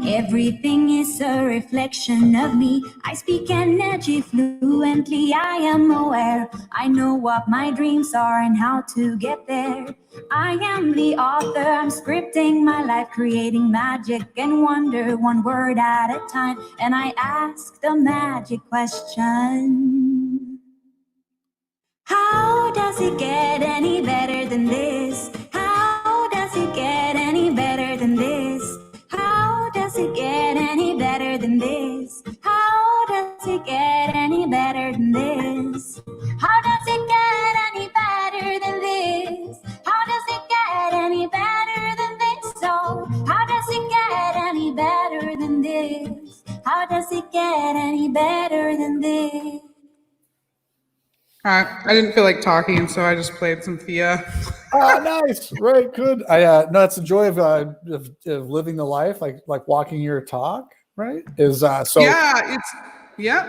Everything is a reflection of me. I speak energy fluently. I am aware. I know what my dreams are and how to get there. I am the author. I'm scripting my life, creating magic and wonder, one word at a time. And I ask the magic question. How does it get any better than this? How does it get any better than this? How does it get any better I didn't feel like talking, so I just played some Thea. Nice, right, good. I no, it's the joy of living the life, like walking your talk, right? Is so Yeah, it's yep.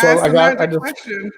so Ask I the got magic question.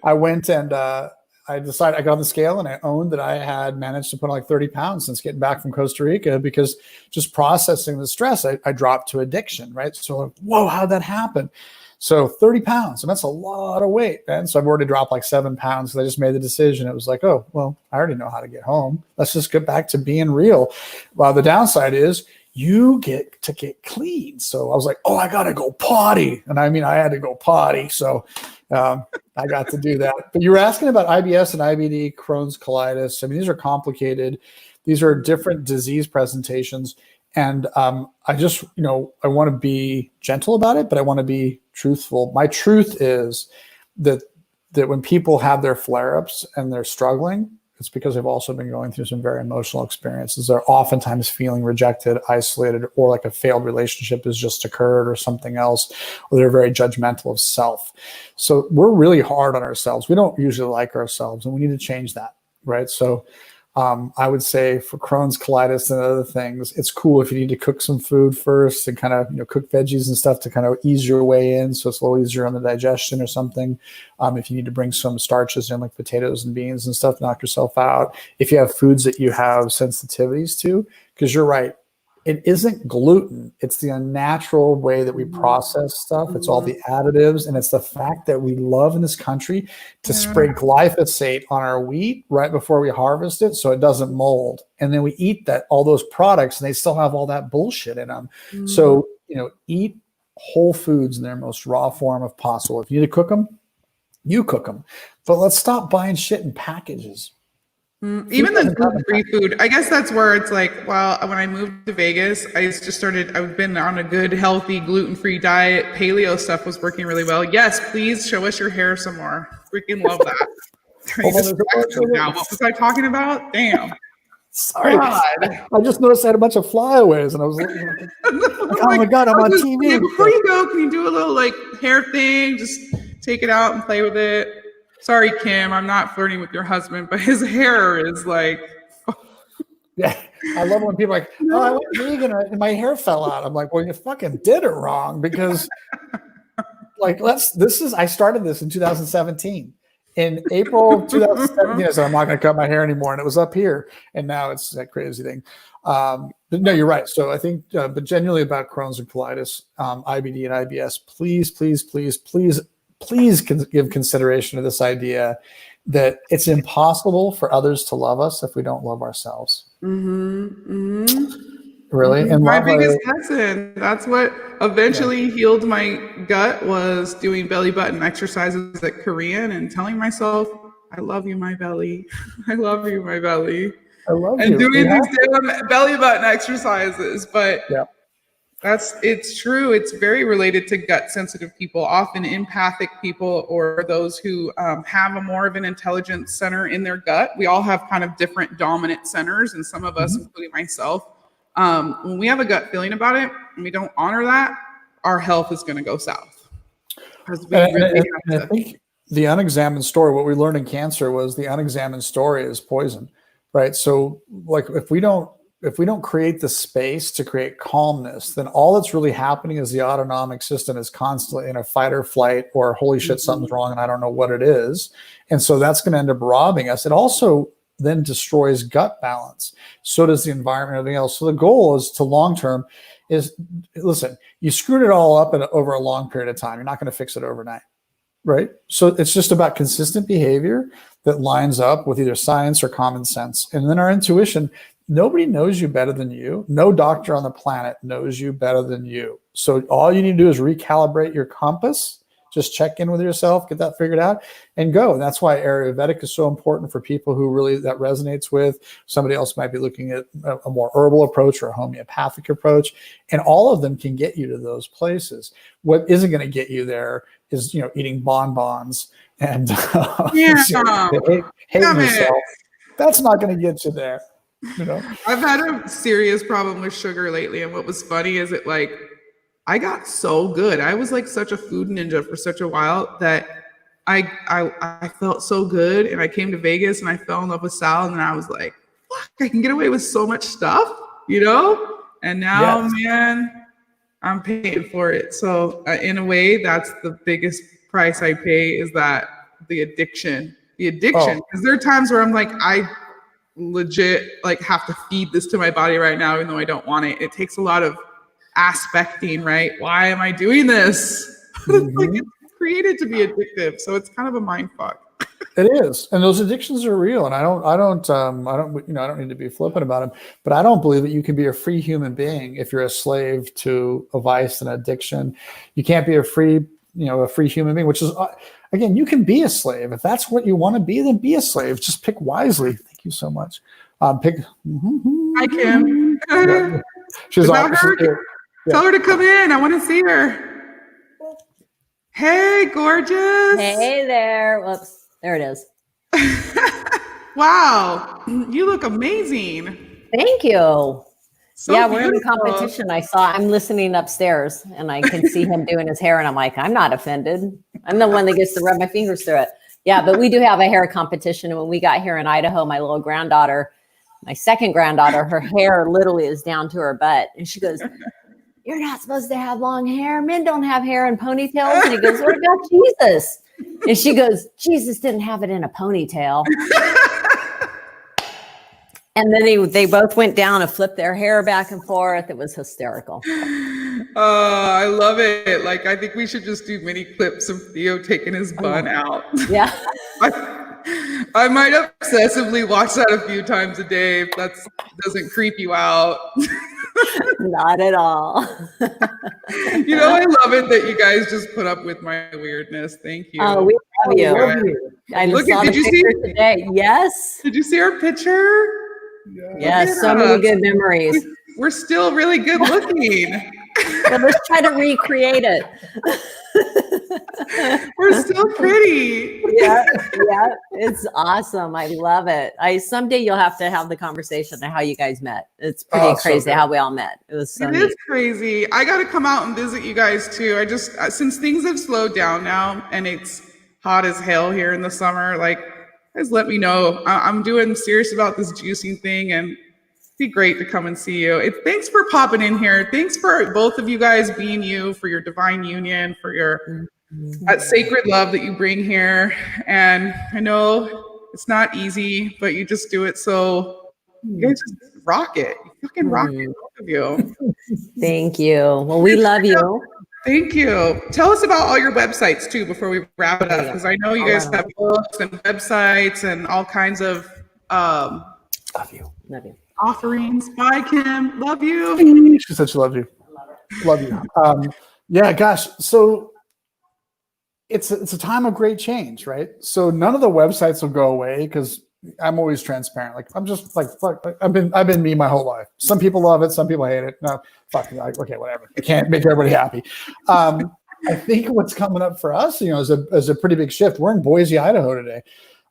I went and I decided I got on the scale and I owned that I had managed to put on like 30 pounds since getting back from Costa Rica because just processing the stress, I dropped to addiction, right? So like, whoa, how'd that happen? So 30 pounds, and that's a lot of weight, man. So I've already dropped like 7 pounds because I just made the decision. It was like, oh, well, I already know how to get home. Let's just get back to being real. Well, the downside is you get to get clean. So I was like, oh, I got to go potty. And I mean, I had to go potty. So I got to do that. But you were asking about IBS and IBD, Crohn's colitis. I mean, these are complicated. These are different disease presentations. And I just, I want to be gentle about it, but I want to be truthful. My truth is that when people have their flare-ups and they're struggling, it's because they've also been going through some very emotional experiences. They're oftentimes feeling rejected, isolated, or like a failed relationship has just occurred or something else, or they're very judgmental of self. So we're really hard on ourselves. We don't usually like ourselves, and we need to change that, right? So I would say for Crohn's colitis and other things, it's cool if you need to cook some food first and kind of cook veggies and stuff to kind of ease your way in, so it's a little easier on the digestion or something. If you need to bring some starches in like potatoes and beans and stuff, knock yourself out. If you have foods that you have sensitivities to, because you're right, it isn't gluten. It's the unnatural way that we process stuff. It's all the additives. And it's the fact that we love in this country to spray glyphosate on our wheat right before we harvest it so it doesn't mold. And then we eat all those products and they still have all that bullshit in them. So, eat whole foods in their most raw form if possible. If you need to cook them, you cook them. But let's stop buying shit in packages. Even the gluten-free food, I guess that's where it's like, well, when I moved to Vegas, I've been on a good, healthy, gluten-free diet. Paleo stuff was working really well. Yes, please show us your hair some more. Freaking love that. What was I talking about? Damn. Sorry. God. I just noticed I had a bunch of flyaways and I was like, oh my God, I'm on TV. Before you go, can you do a little like hair thing? Just take it out and play with it. Sorry, Kim, I'm not flirting with your husband, but his hair is like. Yeah, I love when people are like, oh, I went vegan and my hair fell out. I'm like, well, you fucking did it wrong because, I started this in 2017. In April 2017, I said, I'm not going to cut my hair anymore. And it was up here. And now it's that crazy thing. But no, you're right. So I think, but genuinely about Crohn's and colitis, IBD and IBS, please give consideration to this idea that it's impossible for others to love us if we don't love ourselves. Really? And my biggest lesson, that's what eventually healed my gut, was doing belly button exercises at Korean and telling myself, I love you, my belly. I love you, my belly. I love you. And doing these damn belly button exercises. But it's true. It's very related to gut sensitive people, often empathic people, or those who have a more of an intelligence center in their gut. We all have kind of different dominant centers, and some of us, including myself, when we have a gut feeling about it and we don't honor that, our health is going to go south. I think the unexamined story, what we learned in cancer was the unexamined story is poison, right? So like if we don't create the space to create calmness, then all that's really happening is the autonomic system is constantly in a fight or flight, or holy shit, something's wrong and I don't know what it is. And so that's going to end up robbing us. It also then destroys gut balance. So does the environment and everything else. So the goal is to long-term is, listen, you screwed it all up over a long period of time. You're not going to fix it overnight, right? So it's just about consistent behavior that lines up with either science or common sense. And then our intuition. Nobody knows you better than you. No doctor on the planet knows you better than you. So all you need to do is recalibrate your compass, just check in with yourself, get that figured out, and go. And that's why Ayurvedic is so important for people who really that resonates with. Somebody else might be looking at a more herbal approach or a homeopathic approach, and all of them can get you to those places. What isn't going to get you there is, eating bonbons and hating yourself. That's not going to get you there. I've had a serious problem with sugar lately, and what was funny is I got so good. I was like such a food ninja for such a while that I felt so good, and I came to Vegas and I fell in love with Sal, and then I was like, fuck, I can get away with so much stuff, you know? And now, Yes. man, I'm paying for it. So in a way, that's the biggest price I pay, is that the addiction, Oh, because there are times where I'm like, I legit like have to feed this to my body right now, even though I don't want it. It takes a lot of aspecting, right? Why am I doing this? Like, mhm. it's created to be addictive, so it's kind of a mind fuck. It is, and those addictions are real. And I don't need to be flippant about them. But I don't believe that you can be a free human being if you're a slave to a vice and addiction. You can't be a free human being. Which is, again, you can be a slave if that's what you want to be. Then be a slave. Just pick wisely. Thank you so much. Pick. Hi, Kim. Yeah. She's Is that on. her? Yeah. Tell her to come in. I want to see her. Hey, gorgeous. Hey there. Whoops. There it is. Wow, you look amazing. Thank you. So yeah, we're in a beautiful. competition. I'm listening upstairs and I can see him doing his hair and I'm like, I'm not offended. I'm the one that gets to rub my fingers through it. Yeah, but we do have a hair competition. And when we got here in Idaho, my little granddaughter, my second granddaughter, her hair literally is down to her butt. And she goes, you're not supposed to have long hair. Men don't have hair in ponytails. And he goes, what about Jesus? And she goes, Jesus didn't have it in a ponytail. And then they both went down and flipped their hair back and forth. It was hysterical. I love it. Like, I think we should just do mini clips of Theo taking his bun out. Yeah. I might obsessively watch that a few times a day if that doesn't creep you out. Not at all. You know, I love it that you guys just put up with my weirdness. Thank you. Oh, we love you. Love you. I Look saw at- the did you picture see- today. Yes. Did you see our picture? Yes. So many good memories. We're still really good looking. Well, let's try to recreate it. We're still pretty. Yeah, it's awesome. I love it. Someday you'll have to have the conversation of how you guys met. It's pretty crazy how we all met. It was so It neat. is crazy. I got to come out and visit you guys too. I just, since things have slowed down now and it's hot as hell here in the summer, like, guys, let me know. I'm doing serious about this juicing thing, and it'd be great to come and see you. Thanks for popping in here. Thanks for both of you guys being you, for your divine union, for your that sacred love that you bring here. And I know it's not easy, but you just do it. So you guys just rock it. You fucking rock it, both of you. Thank you. Well, we love you. Thank you. Tell us about all your websites too before we wrap it up, because I know you guys have books and websites and all kinds of Love you. Love you. offerings. Bye, Kim. Love you. She said she loved you. Love you. Yeah, gosh. So it's a time of great change, right? So none of the websites will go away because I'm always transparent. Like, I'm just like, fuck, I've been me my whole life. Some people love it, some people hate it. No, fuck it. Okay, whatever. I can't make everybody happy. I think what's coming up for us, is a pretty big shift. We're in Boise, Idaho today.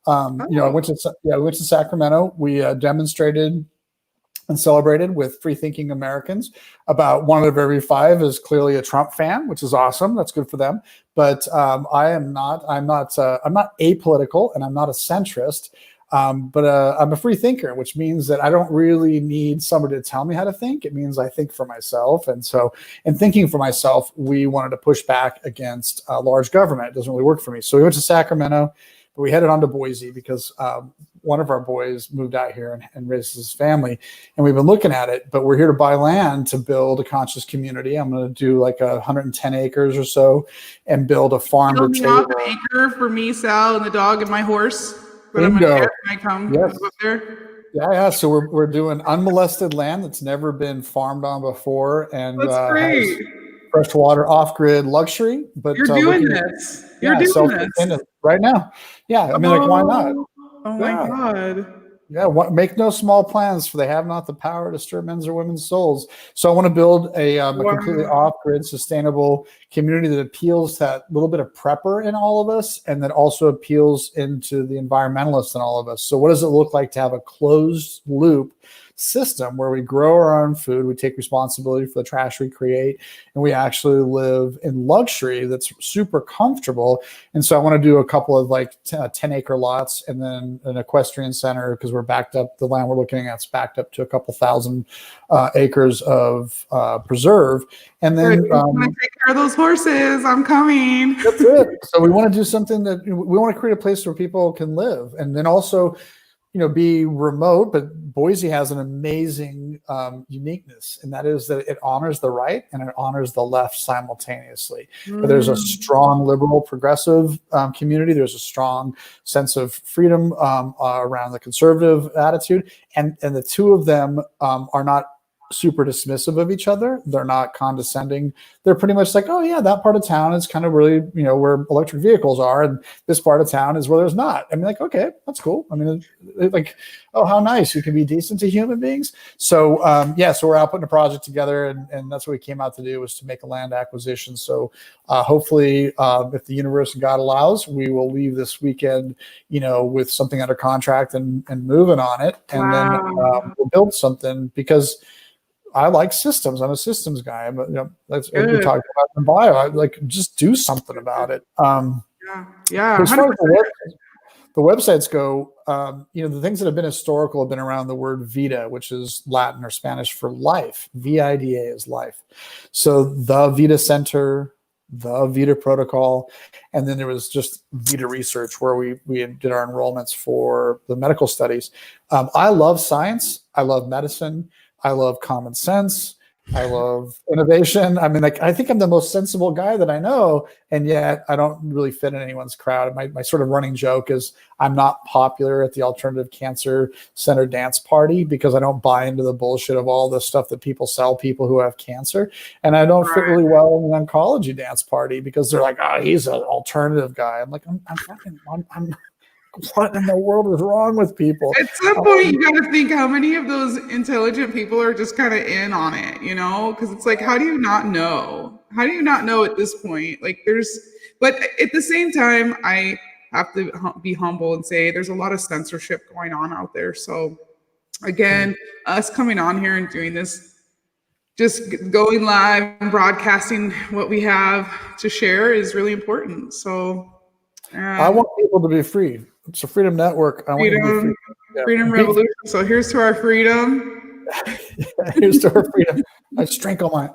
I went to Sacramento. We demonstrated and celebrated with free thinking Americans. About one out of every 5 is clearly a Trump fan, which is awesome. That's good for them. But I'm not apolitical, and I'm not a centrist. But I'm a free thinker, which means that I don't really need somebody to tell me how to think. It means I think for myself. And so in thinking for myself, we wanted to push back against large government. It doesn't really work for me. So we went to Sacramento, but we headed on to Boise because one of our boys moved out here and raised his family. And we've been looking at it, but we're here to buy land to build a conscious community. I'm going to do like 110 acres or so and build a farm to Build me off table. an acre for me, Sal, and the dog and my horse. But Bingo. I'm gonna get when I come Yes. up there. Yeah. So we're doing unmolested land that's never been farmed on before, and That's great. has fresh water, off-grid luxury. But You're doing looking at- this. You're doing this. self-independent right now. Yeah, I mean, like, why not? Oh my Yeah. God. Yeah, make no small plans, for they have not the power to stir men's or women's souls. So I want to build a completely off-grid, sustainable community that appeals to that little bit of prepper in all of us, and that also appeals into the environmentalist in all of us. So what does it look like to have a closed loop system where we grow our own food, we take responsibility for the trash we create, and we actually live in luxury that's super comfortable? And so I want to do a couple of like 10-acre lots, and then an equestrian center, because we're backed up, the land we're looking at is backed up to a couple thousand acres of preserve. And then take care of those horses. I'm coming. That's it. So we want to do something that we want to create a place where people can live, and then also, be remote. But Boise has an amazing uniqueness, and that is that it honors the right and it honors the left simultaneously. But there's a strong liberal progressive community. There's a strong sense of freedom around the conservative attitude, and the two of them are not super dismissive of each other. They're not condescending. They're pretty much like, oh yeah, that part of town is kind of really, where electric vehicles are, and this part of town is where there's not. I mean, like, okay, that's cool. I mean, like, oh, how nice. You can be decent to human beings. So so we're out putting a project together, and that's what we came out to do, was to make a land acquisition. So hopefully, if the universe and God allows, we will leave this weekend, with something under contract and moving on it. And then we'll build something, because I like systems. I'm a systems guy. That's what we talked about in bio. I like, just do something about it. Yeah. As far as the websites go, the things that have been historical have been around the word Vita, which is Latin or Spanish for life. VIDA is life. So the Vita Center, the Vita Protocol, and then there was just Vita Research, where we did our enrollments for the medical studies. I love science. I love medicine. I love common sense. I love innovation. I mean, like, I think I'm the most sensible guy that I know, and yet I don't really fit in anyone's crowd. My sort of running joke is I'm not popular at the Alternative Cancer Center dance party, because I don't buy into the bullshit of all the stuff that people sell people who have cancer. And I don't fit really well in the oncology dance party, because they're like, oh, he's an alternative guy. I'm like, I'm what in the world is wrong with people? At some point, you got to think how many of those intelligent people are just kind of in on it, because it's like, how do you not know? How do you not know at this point? Like, but at the same time, I have to be humble and say there's a lot of censorship going on out there. So again, us coming on here and doing this, just going live and broadcasting what we have to share is really important. So I want people to be free. It's a freedom network. I want you to be free. Yeah. Freedom revolution. So here's to our freedom. Here's to our freedom. I just drank all my.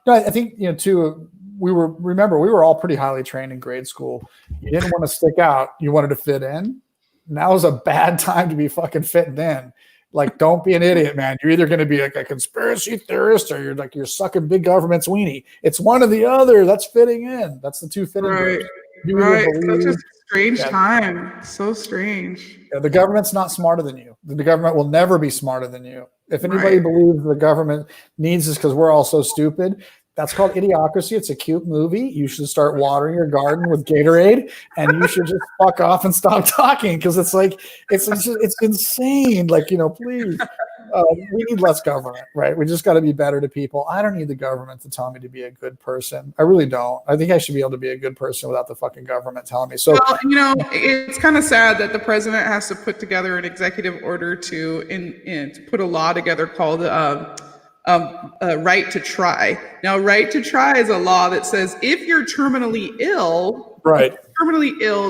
I think too. We were all pretty highly trained in grade school. You didn't want to stick out. You wanted to fit in. Now is a bad time to be fucking fitting in. Like, don't be an idiot, man. You're either going to be like a conspiracy theorist, or you're sucking big government's weenie. It's one or the other. That's fitting in. That's the two fitting groups. Right. Such a strange time. So strange. Yeah, the government's not smarter than you. The government will never be smarter than you. If anybody believes the government needs us because we're all so stupid, that's called Idiocracy. It's a cute movie. You should start watering your garden with Gatorade, and you should just fuck off and stop talking, because it's like it's insane. Like, please, we need less government, right? We just got to be better to people. I don't need the government to tell me to be a good person. I really don't. I think I should be able to be a good person without the fucking government telling me. So, it's kind of sad that the president has to put together an executive order to put a law together called right to try. Now, right to try is a law that says if you're terminally ill,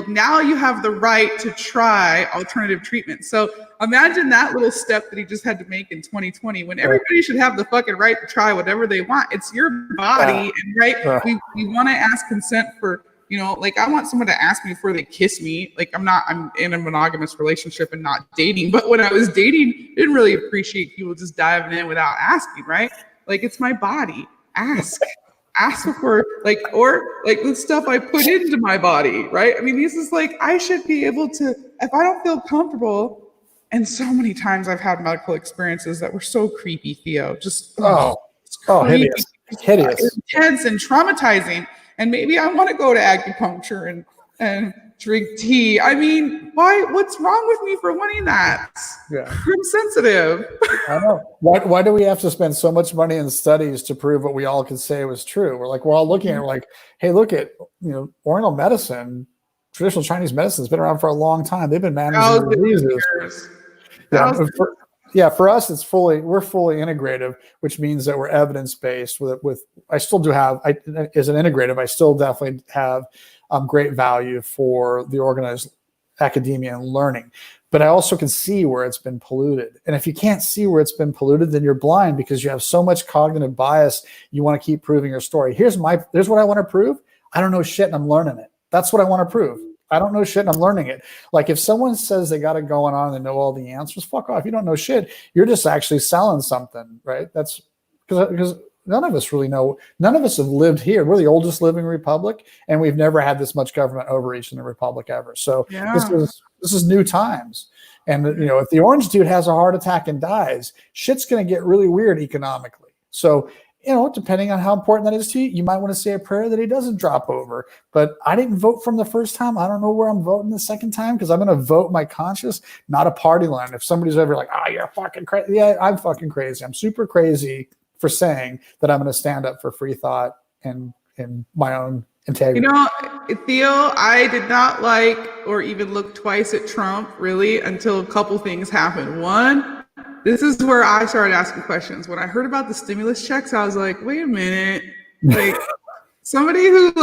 now you have the right to try alternative treatment. So imagine that little step that he just had to make in 2020, when everybody should have the fucking right to try whatever they want. It's your body, and we want to ask consent for, like, I want someone to ask me before they kiss me. Like, I'm in a monogamous relationship and not dating, but when I was dating, didn't really appreciate people just diving in without asking, right? Like, it's my body. Ask before, or the stuff I put into my body, right? I mean, this is like, I should be able to, if I don't feel comfortable, and so many times I've had medical experiences that were so creepy, Theo, just hideous, intense and traumatizing. And maybe I want to go to acupuncture and drink tea. I mean, why? What's wrong with me for wanting that? Yeah. I'm sensitive. I know. Why do we have to spend so much money in studies to prove what we all could say was true? We're all looking at it, we're like, hey, look at, Oriental medicine, traditional Chinese medicine has been around for a long time. They've been managing diseases. For us, we're fully integrative, which means that we're evidence-based with I still do have, as an integrative, I still definitely have great value for the organized academia and learning. But I also can see where it's been polluted. And if you can't see where it's been polluted, then you're blind because you have so much cognitive bias. You want to keep proving your story. Here's what I want to prove. I don't know shit and I'm learning it. That's what I want to prove. I don't know shit and I'm learning it. Like if someone says they got it going on and they know all the answers, fuck off. You don't know shit. You're just actually selling something, right? That's because none of us really know. None of us have lived here. We're the oldest living republic, and we've never had this much government overreach in the republic ever. So this is new times. And if the orange dude has a heart attack and dies, shit's going to get really weird economically. So depending on how important that is to you, you might want to say a prayer that he doesn't drop over. But I didn't vote from the first time. I don't know where I'm voting the second time because I'm going to vote my conscience, not a party line. If somebody's ever like, you're fucking crazy. Yeah, I'm fucking crazy. I'm super crazy for saying that I'm going to stand up for free thought and my own integrity. Theo, I did not like or even look twice at Trump really until a couple things happened. One, this is where I started asking questions. When I heard about the stimulus checks, I was like, wait a minute. Like somebody who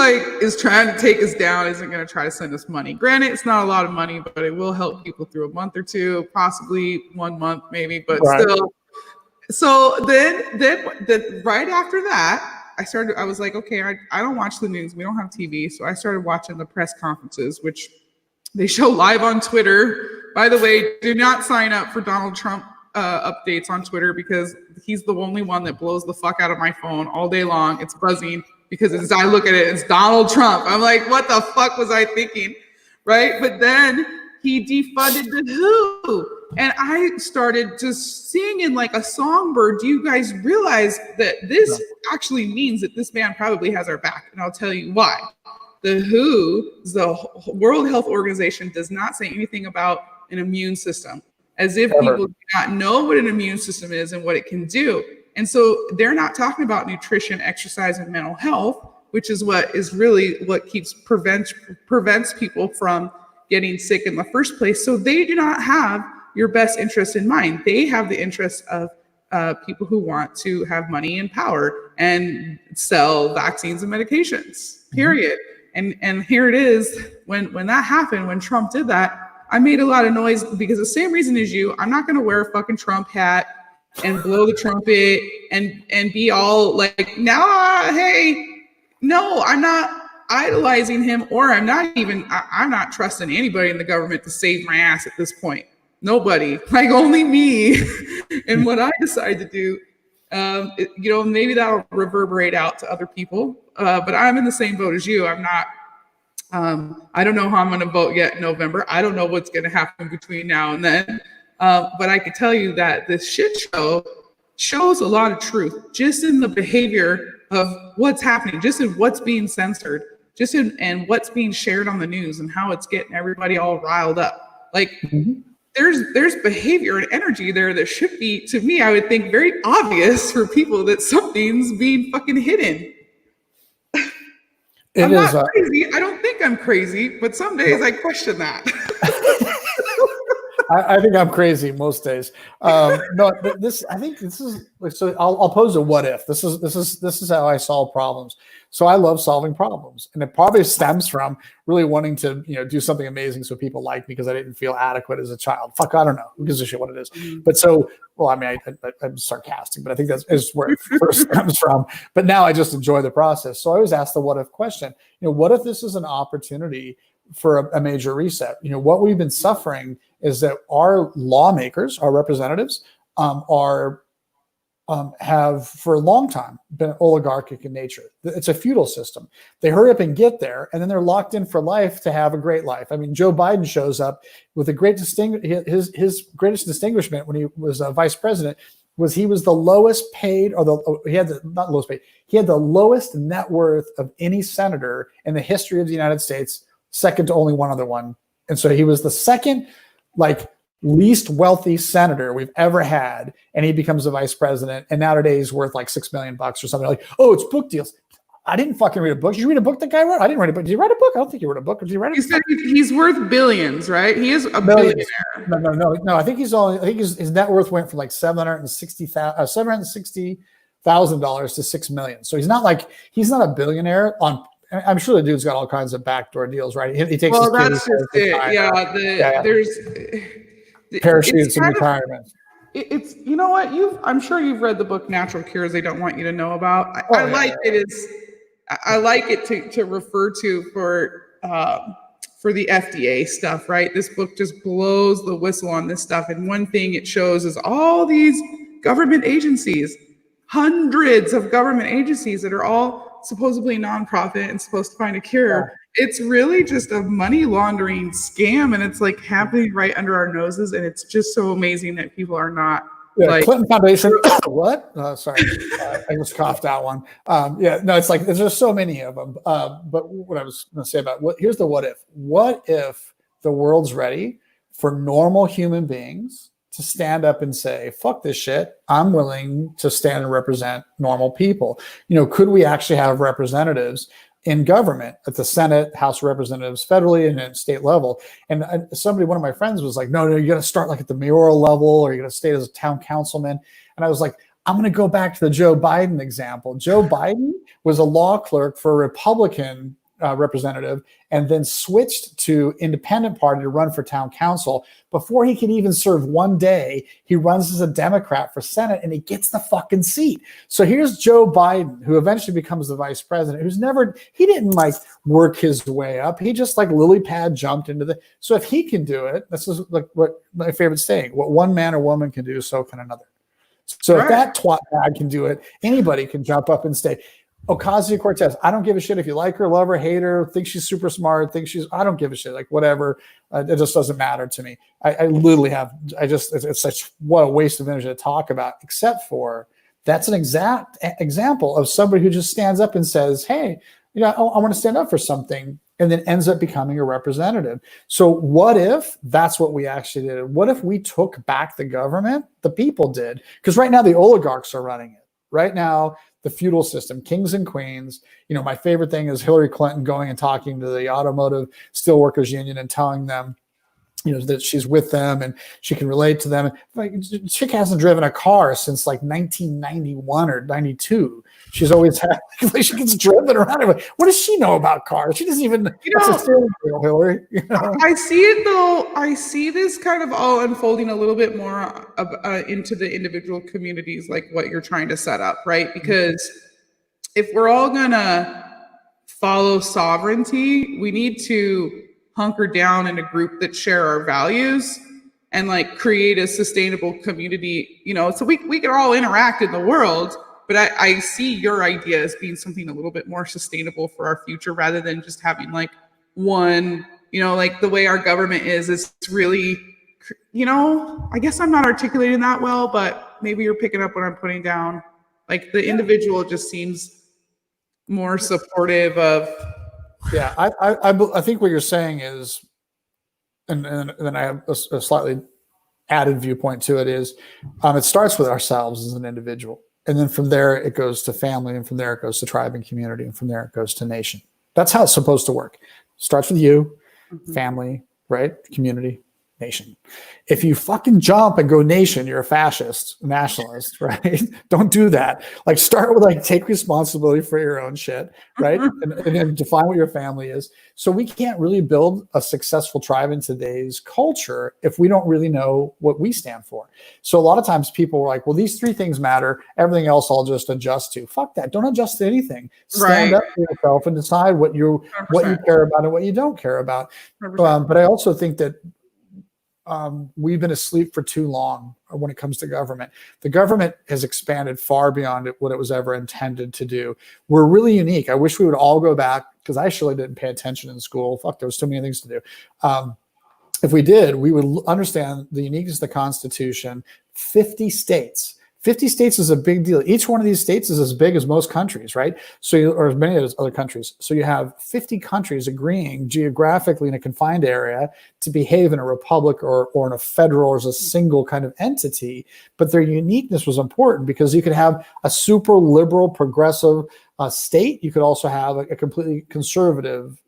is trying to take us down isn't going to try to send us money. Granted, it's not a lot of money, but it will help people through a month or two, possibly 1 month maybe, but still. So then right after that, I was like, okay, I don't watch the news. We don't have TV. So I started watching the press conferences, which they show live on Twitter. By the way, do not sign up for Donald Trump updates on Twitter because he's the only one that blows the fuck out of my phone all day long. It's buzzing because as I look at it, it's Donald Trump. I'm like, what the fuck was I thinking? Right? But then he defunded the WHO. And I started just singing like a songbird. Do you guys realize that this actually means that this man probably has our back? And I'll tell you why. The WHO, the World Health Organization, does not say anything about an immune system, as if people do not know what an immune system is and what it can do. And so they're not talking about nutrition, exercise, and mental health, which is what prevents people from getting sick in the first place. So they do not have your best interest in mind. They have the interest of people who want to have money and power and sell vaccines and medications, period. And here it is, when that happened, when Trump did that, I made a lot of noise because the same reason as you, I'm not gonna wear a fucking Trump hat and blow the trumpet and be all like, hey, no, I'm not idolizing him, or I'm not trusting anybody in the government to save my ass at this point. Nobody, only me and what I decide to do. Maybe that'll reverberate out to other people, but I'm in the same boat as you. I'm not, I don't know how I'm going to vote yet in November. I don't know what's going to happen between now and then. But I can tell you that this shit show shows a lot of truth just in the behavior of what's happening, just in what's being censored, just in what's being shared on the news and how it's getting everybody all riled up. There's behavior and energy there that should be, to me, I would think, very obvious for people that something's being fucking hidden. I'm not crazy. I don't think I'm crazy, but some days I question that. I think I'm crazy most days. I think this is so. I'll pose a what if. This is how I solve problems. So I love solving problems, and it probably stems from really wanting to do something amazing so people like me because I didn't feel adequate as a child. Fuck, I don't know. Who gives a shit what it is? But so, well, I mean, I'm sarcastic, but I think that's where it first comes from. But now I just enjoy the process. So I always ask the what if question. What if this is an opportunity for a major reset? What we've been suffering is that our lawmakers, our representatives, have for a long time been oligarchic in nature. It's a feudal system. They hurry up and get there, and then they're locked in for life to have a great life. I mean, Joe Biden shows up with his greatest distinguishment when he was vice president was he was the lowest paid, he had the lowest net worth of any senator in the history of the United States second to only one other one. And so he was the second, like, least wealthy senator we've ever had, and he becomes the vice president. And nowadays he's worth like $6 million or something. Like, oh, it's book deals. I didn't fucking read a book. Did you read a book the guy wrote? I didn't read a book. Did you write a book? I don't think you wrote a book. Did you write a book? You said he's worth billions, right? He is a Billions. billionaire. No. I think his net worth went from like $760,000 to $6 million. So he's not a billionaire. I'm sure the dude's got all kinds of backdoor deals, right? He takes. Well, that's just it. Yeah, there's parachutes in retirement. It's you know what I'm sure you've read the book Natural Cures They Don't Want You to Know About. I like it to refer to for the FDA stuff, right? This book just blows the whistle on this stuff, and one thing it shows is all these government agencies, hundreds of government agencies that are all supposedly nonprofit and supposed to find a cure. It's really just a money laundering scam, and it's like happening right under our noses, and it's just so amazing that people are not Clinton Foundation. What? Sorry, I just coughed out one. It's like there's just so many of them. But what I was going to say about here's the what if. What if the world's ready for normal human beings to stand up and say, fuck this shit. I'm willing to stand and represent normal people. Could we actually have representatives in government at the Senate, House of Representatives, federally and at state level? And one of my friends was like, no, you got to start like at the mayoral level, or you got to stay as a town councilman. And I was like, I'm going to go back to the Joe Biden example. Joe Biden was a law clerk for a Republican representative, and then switched to independent party to run for town council. Before he can even serve one day, he runs as a Democrat for Senate, and he gets the fucking seat. So here's Joe Biden, who eventually becomes the vice president, he didn't like work his way up. He just like lily pad jumped into so if he can do it, this is like what my favorite saying, what one man or woman can do, so can another. So if that twat bag can do it, anybody can jump up and say, Ocasio-Cortez, I don't give a shit if you like her, love her, hate her, think she's super smart, I don't give a shit, like whatever. It just doesn't matter to me. I literally it's such, what a waste of energy to talk about, except for that's an exact example of somebody who just stands up and says, hey, I want to stand up for something, and then ends up becoming a representative. So what if that's what we actually did? What if we took back the government? The people did. Because right now the oligarchs are running it. Right now, the feudal system, kings and queens. My favorite thing is Hillary Clinton going and talking to the automotive steelworkers union and telling them, that she's with them and she can relate to them. Like, chick hasn't driven a car since like 1991 or 92. She's always had, she gets driven around. What does she know about cars? She doesn't even, that's a steering wheel, Hillary. I see it though. I see this kind of all unfolding a little bit more into the individual communities, like what you're trying to set up, right? Because if we're all gonna follow sovereignty, we need to hunker down in a group that share our values and like create a sustainable community, so we can all interact in the world. But I see your idea as being something a little bit more sustainable for our future, rather than just having like one, like the way our government is, it's really, I guess I'm not articulating that well, but maybe you're picking up what I'm putting down. Like the individual just seems more supportive of. Yeah, I think what you're saying is, and then I have a slightly added viewpoint to it, is it starts with ourselves as an individual. And then from there, it goes to family, and from there, it goes to tribe and community, and from there, it goes to nation. That's how it's supposed to work. Starts with you, family, right? Community, nation. If you fucking jump and go nation, you're a fascist, nationalist, right? Don't do that. Like, start with like, take responsibility for your own shit, right? And then define what your family is. So we can't really build a successful tribe in today's culture if we don't really know what we stand for. So a lot of times people are like, well, these three things matter. Everything else I'll just adjust to. Fuck that. Don't adjust to anything. Stand up for yourself and decide what you care about and what you don't care about. But I also think that we've been asleep for too long when it comes to government. The government has expanded far beyond what it was ever intended to do. We're really unique. I wish we would all go back, because I surely didn't pay attention in school. Fuck, there was too many things to do. If we did, we would understand the uniqueness of the Constitution. 50 states 50 states is a big deal. Each one of these states is as big as most countries, right? So, or as many of those other countries. So you have 50 countries agreeing geographically in a confined area to behave in a republic or in a federal or as a single kind of entity. But their uniqueness was important because you could have a super liberal, progressive state. You could also have a completely conservative,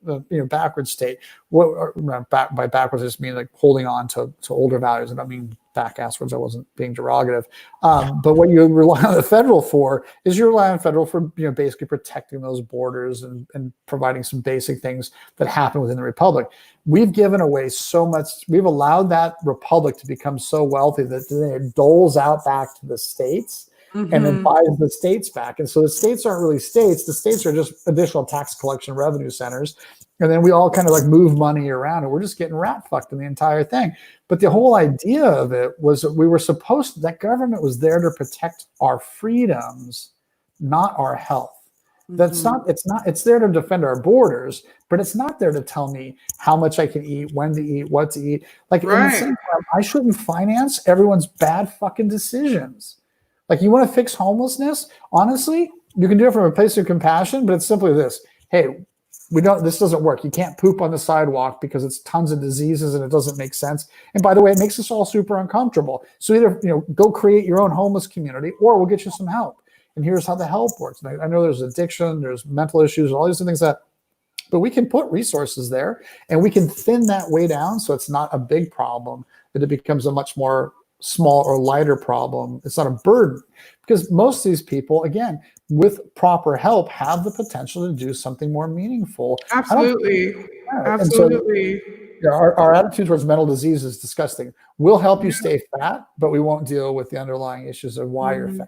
backward state. By backwards, I just mean like holding on to older values. I don't mean back asswards. I wasn't being derogative. But what you rely on the federal for is you rely on federal for basically protecting those borders and providing some basic things that happen within the republic. We've given away so much. We've allowed that republic to become so wealthy that it doles out back to the states. And then buys the states back. And so the states aren't really states. The states are just additional tax collection revenue centers. And then we all kind of like move money around and we're just getting rat fucked in the entire thing. But the whole idea of it was that we were that government was there to protect our freedoms, not our health. It's there to defend our borders, but it's not there to tell me how much I can eat, when to eat, what to eat. Like in the same time, I shouldn't finance everyone's bad fucking decisions. Like you want to fix homelessness? Honestly, you can do it from a place of compassion, but it's simply this. Hey, this doesn't work. You can't poop on the sidewalk because it's tons of diseases and it doesn't make sense. And by the way, it makes us all super uncomfortable. So either, go create your own homeless community or we'll get you some help. And here's how the help works. And I know there's addiction, there's mental issues, all these things but we can put resources there and we can thin that way down so it's not a big problem, that it becomes a much more small or lighter problem. It's not a burden because most of these people, again, with proper help, have the potential to do something more meaningful. Absolutely. Absolutely. So, our attitude towards mental disease is disgusting. We'll help you stay fat, but we won't deal with the underlying issues of why you're fat.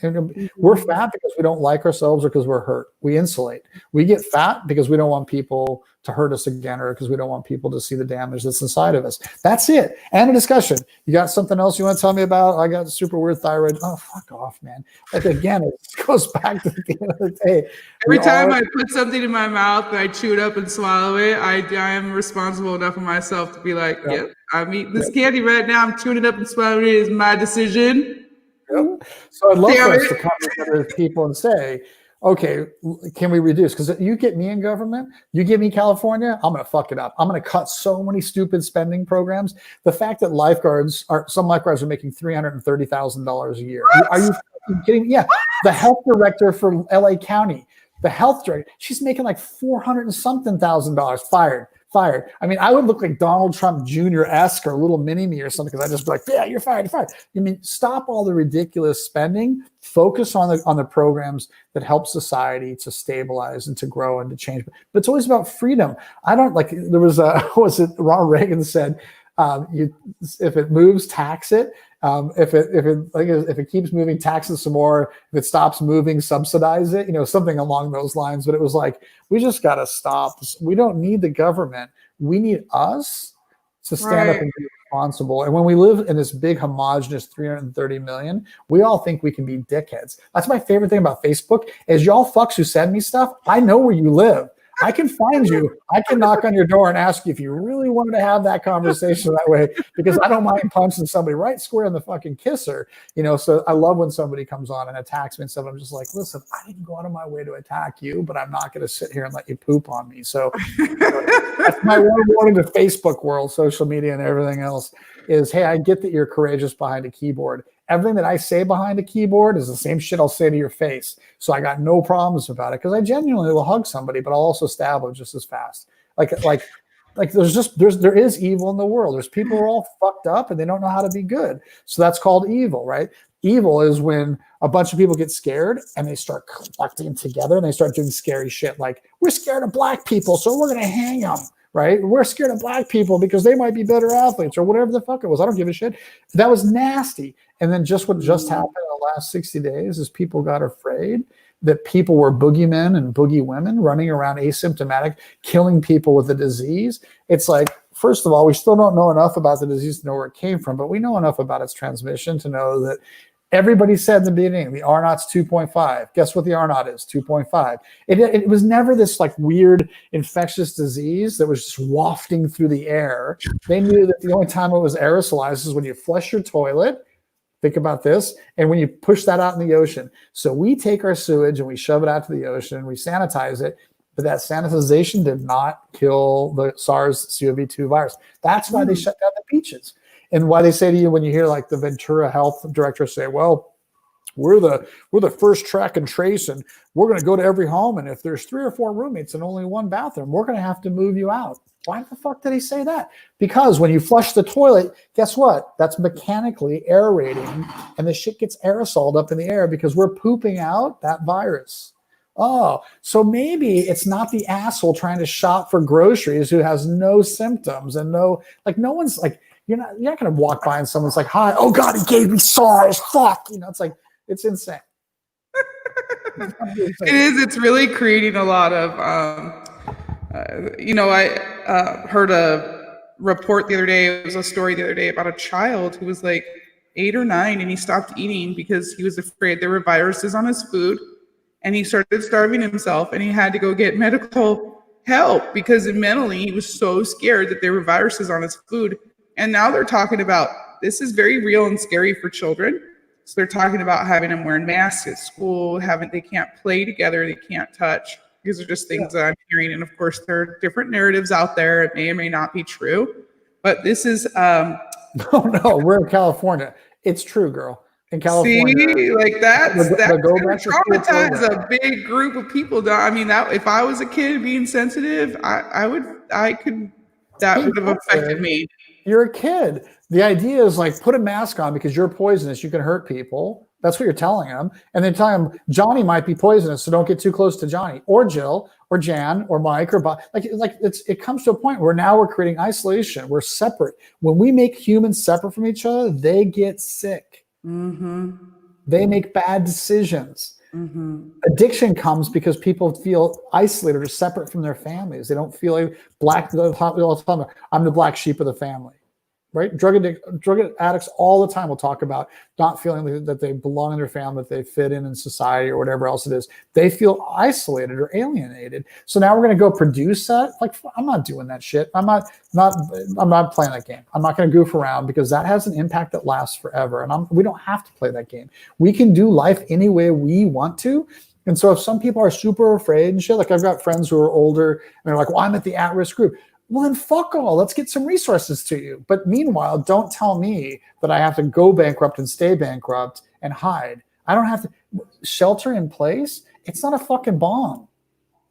And we're fat because we don't like ourselves or because we're hurt. We insulate. We get fat because we don't want people to hurt us again or because we don't want people to see the damage that's inside of us. That's it. And a discussion. You got something else you want to tell me about? I got super weird thyroid. Oh, fuck off, man. Like, again, it goes back to the end of the day. Every time I put something in my mouth and I chew it up and swallow it, I am responsible enough for myself to be like, yep, I'm eating this candy right now. I'm chewing it up and swallowing it. It's my decision. Yep. So I'd love for us to come together with people and say, okay, can we reduce? Because you get me in government, you give me California, I'm going to fuck it up. I'm going to cut so many stupid spending programs. The fact that some lifeguards are making $330,000 a year. Are you kidding? Yeah. The health director for LA County, the health director, she's making like $400 and something thousand. Fired. I mean, I would look like Donald Trump Jr.-esque or little mini-me or something because I'd just be like, yeah, you're fired. I mean, stop all the ridiculous spending. Focus on the programs that help society to stabilize and to grow and to change. But it's always about freedom. I don't like, there was Ronald Reagan said, if it moves, tax it. If it keeps moving, tax it some more. If it stops moving, subsidize it. Something along those lines. But it was like, we just got to stop. We don't need the government. We need us to stand up and be responsible. And when we live in this big homogenous 330 million, we all think we can be dickheads. That's my favorite thing about Facebook is y'all fucks who send me stuff. I know where you live. I can find you. I can knock on your door and ask you if you really wanted to have that conversation that way, because I don't mind punching somebody right square in the fucking kisser. So I love when somebody comes on and attacks me and stuff. I'm just like, listen, I didn't go out of my way to attack you, but I'm not going to sit here and let you poop on me. So that's my one warning to Facebook world, social media and everything else is, hey, I get that you're courageous behind a keyboard. Everything that I say behind a keyboard is the same shit I'll say to your face. So I got no problems about it because I genuinely will hug somebody, but I'll also stab them just as fast. Like there is evil in the world. There's people who are all fucked up and they don't know how to be good. So that's called evil, right? Evil is when a bunch of people get scared and they start collecting together and they start doing scary shit like, we're scared of black people, so we're going to hang them. Right? We're scared of black people because they might be better athletes or whatever the fuck it was. I don't give a shit. That was nasty. And then what just happened in the last 60 days is people got afraid that people were boogeymen and boogie women running around asymptomatic, killing people with the disease. It's like, first of all, we still don't know enough about the disease to know where it came from, but we know enough about its transmission to know that everybody said in the beginning, the R-naught's 2.5. Guess what the R-naught is? 2.5. It was never this like weird infectious disease that was just wafting through the air. They knew that the only time it was aerosolized is when you flush your toilet Think about this. And when you push that out in the ocean, so we take our sewage and we shove it out to the ocean, we sanitize it, but that sanitization did not kill the SARS-CoV-2 virus. That's why they shut down the beaches. And why they say to you when you hear like the Ventura health director say, well, we're the first track and trace, and we're going to go to every home, and if there's 3 or 4 roommates and only 1 bathroom, we're going to have to move you out. Why the fuck did he say that? Because when you flush the toilet, guess what? That's mechanically aerating, and the shit gets aerosoled up in the air because we're pooping out that virus. Oh, so maybe it's not the asshole trying to shop for groceries who has no symptoms and no one's like, you're not going to walk by and someone's like, hi, oh God, he gave me SARS. Fuck. It's like, it's insane. It is. It's really creating a lot of, I heard a report the other day. It was a story the other day about a child who was like 8 or 9, and he stopped eating because he was afraid there were viruses on his food, and he started starving himself, and he had to go get medical help because mentally he was so scared that there were viruses on his food. And now they're talking about this is very real and scary for children. So they're talking about having them wearing masks at school, they can't play together, they can't touch. These are just things that I'm hearing. And of course, there are different narratives out there. It may or may not be true. But this is no, we're in California. It's true, girl. In California. See, like that's gonna traumatize a big group of people. I mean, that if I was a kid being sensitive, that would have affected me. You're a kid. The idea is like, put a mask on because you're poisonous. You can hurt people. That's what you're telling them. And then tell them Johnny might be poisonous, so don't get too close to Johnny or Jill or Jan or Mike or Bob. It comes to a point where now we're creating isolation. We're separate. When we make humans separate from each other, they get sick. Mm-hmm. They make bad decisions. Mm-hmm. Addiction comes because people feel isolated or separate from their families. They don't feel like I'm the black sheep of the family, right? Drug addicts all the time will talk about not feeling that they belong in their family, that they fit in society or whatever else it is. They feel isolated or alienated. So now we're going to go produce that. Like, I'm not doing that shit. I'm not playing that game. I'm not going to goof around because that has an impact that lasts forever. And we don't have to play that game. We can do life any way we want to. And so if some people are super afraid and shit, like I've got friends who are older and they're like, well, I'm at the at-risk group. Well, then fuck all. Let's get some resources to you. But meanwhile, don't tell me that I have to go bankrupt and stay bankrupt and hide. I don't have to shelter in place. It's not a fucking bomb.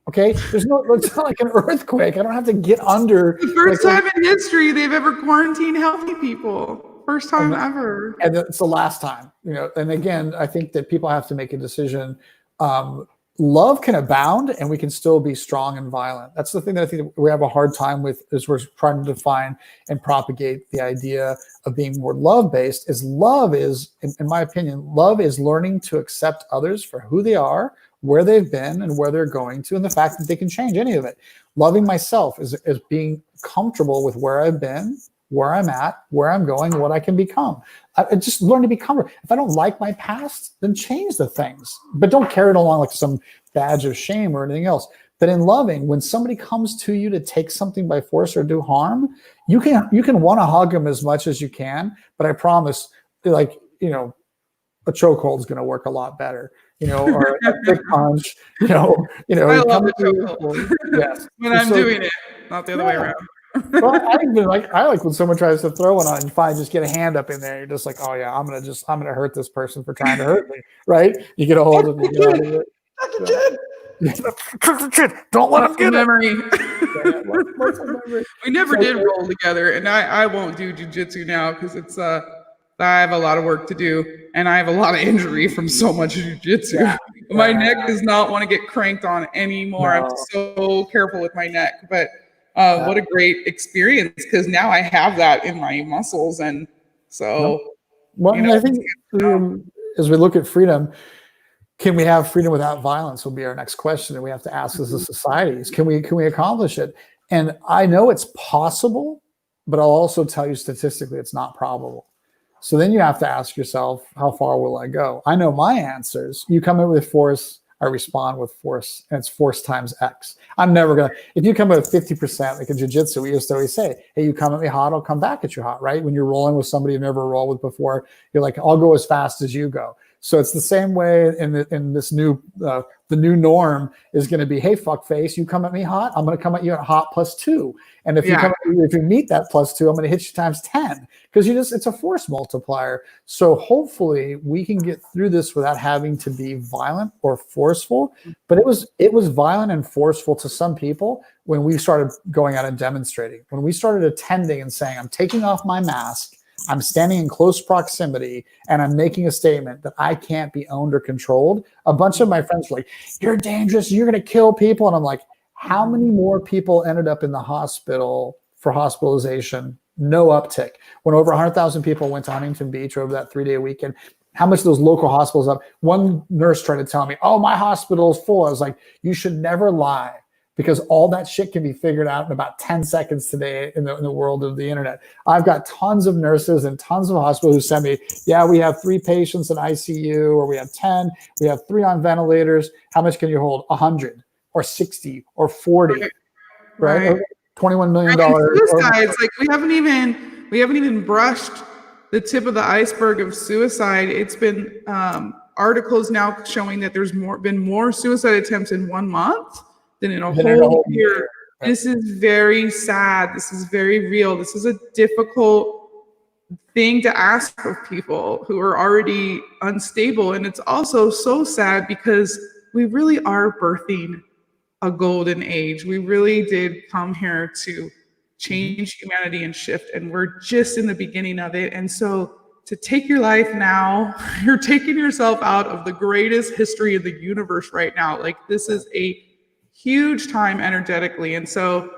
Okay? It's not like an earthquake. I don't have to get under. The first time in history they've ever quarantined healthy people. First time ever. And it's the last time. And again, I think that people have to make a decision. Love can abound and we can still be strong and violent. That's the thing that I think we have a hard time with as we're trying to define and propagate the idea of being more love-based. Love is, in my opinion, love is learning to accept others for who they are, where they've been and where they're going to, and the fact that they can change any of it. Loving myself is being comfortable with where I've been, where I'm at, where I'm going, what I can become. I just learn to be comfortable. If I don't like my past, then change the things. But don't carry it along like some badge of shame or anything else. But in loving, when somebody comes to you to take something by force or do harm, you can want to hug them as much as you can. But I promise, a chokehold is going to work a lot better. Or a big punch. I love the chokehold. Yes, when I'm doing it, not the other way around. Well, I like when someone tries to throw one on you, fine, just get a hand up in there. You're just like, oh yeah, I'm gonna hurt this person for trying to hurt me, right? You get a hold of them. Don't let them get memory. We never did roll together, and I won't do jujitsu now because it's I have a lot of work to do, and I have a lot of injury from so much jujitsu. Yeah. My neck does not want to get cranked on anymore. No. I'm so careful with my neck, but. What a great experience because now I have that in my muscles. And so, I think as we look at freedom, can we have freedom without violence will be our next question. And we have to ask as a society, can we accomplish it? And I know it's possible, but I'll also tell you statistically, it's not probable. So then you have to ask yourself, how far will I go? I know my answers. You come in with force, I respond with force, and it's force times X. I'm never gonna, if you come at 50%, like in jiu-jitsu, we used to always say, hey, you come at me hot, I'll come back at you hot, right? When you're rolling with somebody you've never rolled with before, you're like, I'll go as fast as you go. So it's the same way in this new, the new norm is going to be, hey, fuck face, you come at me hot, I'm going to come at you at hot +2. And if if you meet that +2, I'm going to hit you times 10, because it's a force multiplier. So hopefully we can get through this without having to be violent or forceful. But it was violent and forceful to some people when we started going out and demonstrating, when we started attending and saying, I'm taking off my mask, I'm standing in close proximity, and I'm making a statement that I can't be owned or controlled. A bunch of my friends were like, you're dangerous, you're going to kill people. And I'm like, how many more people ended up in the hospital for hospitalization? No uptick. When over 100,000 people went to Huntington Beach over that 3-day weekend, how much of those local hospitals up? One nurse tried to tell me, oh, my hospital is full. I was like, you should never lie, because all that shit can be figured out in about 10 seconds today in the world of the internet. I've got tons of nurses and tons of hospitals who send me, yeah, we have 3 patients in ICU, or we have 10, we have 3 on ventilators. How much can you hold? 100 or 60 or 40, right? Or $21 million. Suicides, like we haven't even brushed the tip of the iceberg of suicide. It's been articles now showing that there's been more suicide attempts in 1 month than in a whole year. This is very sad. This is very real. This is a difficult thing to ask of people who are already unstable. And it's also so sad because we really are birthing a golden age. We really did come here to change humanity and shift, and we're just in the beginning of it. And so to take your life now, you're taking yourself out of the greatest history of the universe right now. Like, this is a huge time energetically. And so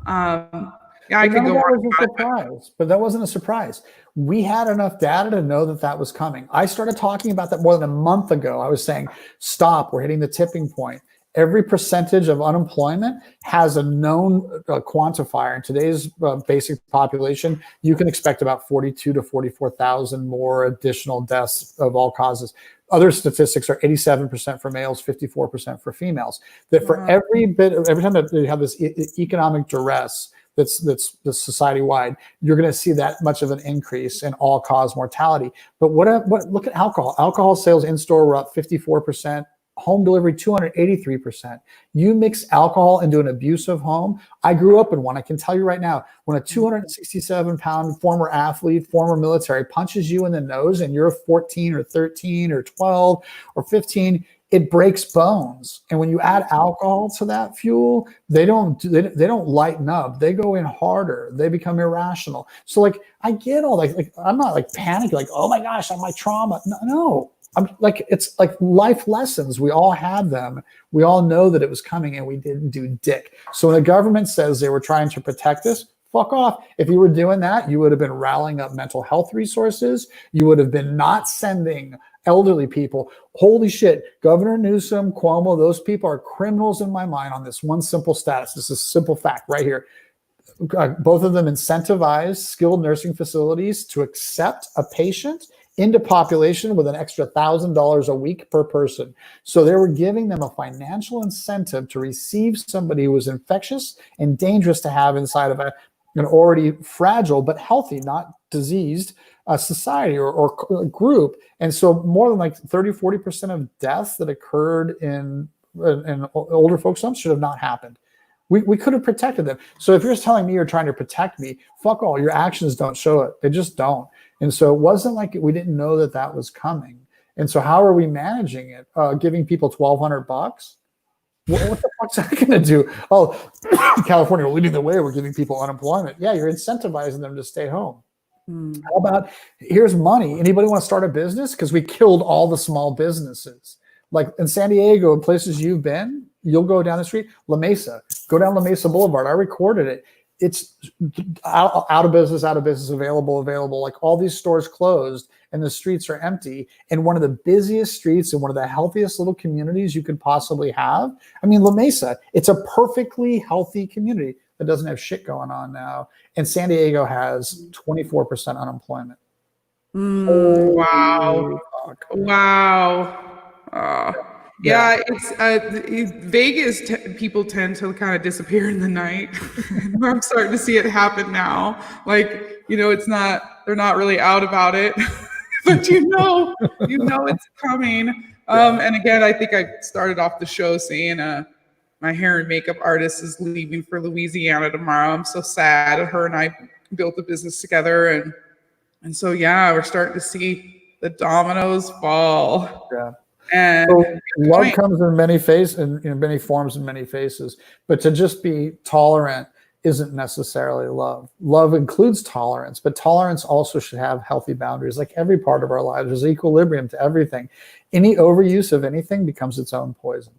I could go on. But that wasn't a surprise. We had enough data to know that was coming. I started talking about that more than a month ago. I was saying, stop, we're hitting the tipping point. Every percentage of unemployment has a known quantifier. In today's basic population, you can expect about 42 to 44,000 more additional deaths of all causes. Other statistics are 87% for males, 54% for females. That for every time that you have this economic duress that's society-wide, you're going to see that much of an increase in all-cause mortality. But look at alcohol. Alcohol sales in-store were up 54%. Home delivery, 283%. You mix alcohol into an abusive home. I grew up in one. I can tell you right now, when a 267-pound former athlete, former military punches you in the nose and you're 14 or 13 or 12 or 15, it breaks bones. And when you add alcohol to that fuel, they don't lighten up. They go in harder. They become irrational. So like, I get all that. Like, I'm not like panicking, like, oh my gosh, I'm my trauma. No. I'm like, it's like life lessons. We all had them. We all know that it was coming, and we didn't do dick. So when the government says they were trying to protect us, fuck off. If you were doing that, you would have been rallying up mental health resources. You would have been not sending elderly people. Holy shit, Governor Newsom, Cuomo, those people are criminals in my mind on this one simple status. This is a simple fact right here. Both of them incentivized skilled nursing facilities to accept a patient into population with an extra $1,000 a week per person. So they were giving them a financial incentive to receive somebody who was infectious and dangerous to have inside of an already fragile but healthy, not diseased, society or group. And so more than like 30-40% of deaths that occurred in older folks' homes should have not happened. We could have protected them. So if you're telling me you're trying to protect me, fuck all. Your actions don't show it. They just don't. And so it wasn't like we didn't know that was coming. And so how are we managing it? Giving people $1,200? What the fuck's that going to do? Oh, California, we're leading the way. We're giving people unemployment. Yeah, you're incentivizing them to stay home. How about, here's money. Anybody want to start a business? Because we killed all the small businesses. Like in San Diego and places you've been, you'll go down the street, La Mesa, go down La Mesa Boulevard. I recorded it. It's out of business, available. Like all these stores closed and the streets are empty. And one of the busiest streets and one of the healthiest little communities you could possibly have. I mean, La Mesa, it's a perfectly healthy community that doesn't have shit going on now. And San Diego has 24% unemployment. Wow. Wow. Yeah, it's Vegas. People tend to kind of disappear in the night. I'm starting to see it happen now. Like, it's not, they're not really out about it, but it's coming. And again, I think I started off the show saying, my hair and makeup artist is leaving for Louisiana tomorrow. I'm so sad. Her and I built a business together, and so yeah, we're starting to see the dominoes fall. Yeah. And so love comes in many faces, in many forms and many faces. But to just be tolerant isn't necessarily love. Love includes tolerance, but tolerance also should have healthy boundaries. Like every part of our lives, there's equilibrium to everything. Any overuse of anything becomes its own poison.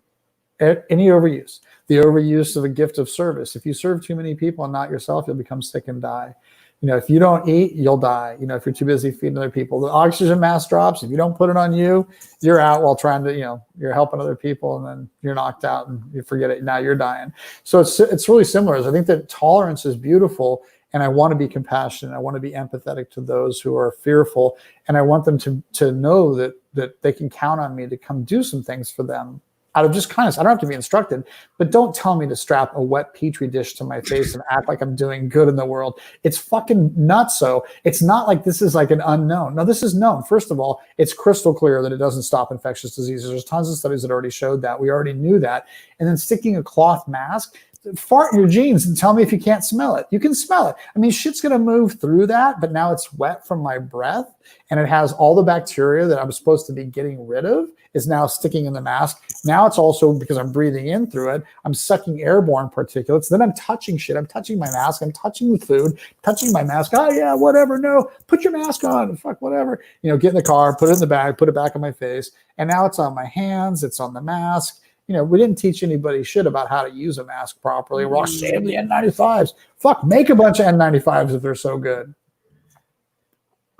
Any overuse. The overuse of a gift of service. If you serve too many people and not yourself, you'll become sick and die. If you don't eat, you'll die. If you're too busy feeding other people, the oxygen mask drops. If you don't put it on you, you're out while trying to, you're helping other people, and then you're knocked out and you forget it. Now you're dying. So it's really similar. I think that tolerance is beautiful, and I want to be compassionate. I want to be empathetic to those who are fearful, and I want them to know that they can count on me to come do some things for them. Out of just kindness. I don't have to be instructed, but don't tell me to strap a wet Petri dish to my face and act like I'm doing good in the world. It's fucking nuts. So it's not like this is like an unknown. No, this is known. First of all, it's crystal clear that it doesn't stop infectious diseases. There's tons of studies that already showed that. We already knew that. And then sticking a cloth mask, fart in your jeans and tell me if you can't smell it. You can smell it. I mean, shit's going to move through that, but now it's wet from my breath, and it has all the bacteria that I'm supposed to be getting rid of is now sticking in the mask. Now it's also, because I'm breathing in through it, I'm sucking airborne particulates. Then I'm touching shit. I'm touching my mask. I'm touching the food, touching my mask. Oh yeah, whatever. No, put your mask on. Fuck, whatever. Get in the car, put it in the bag, put it back on my face. And now it's on my hands. It's on the mask. We didn't teach anybody shit about how to use a mask properly. We're all save the N95s. Fuck, make a bunch of N95s if they're so good.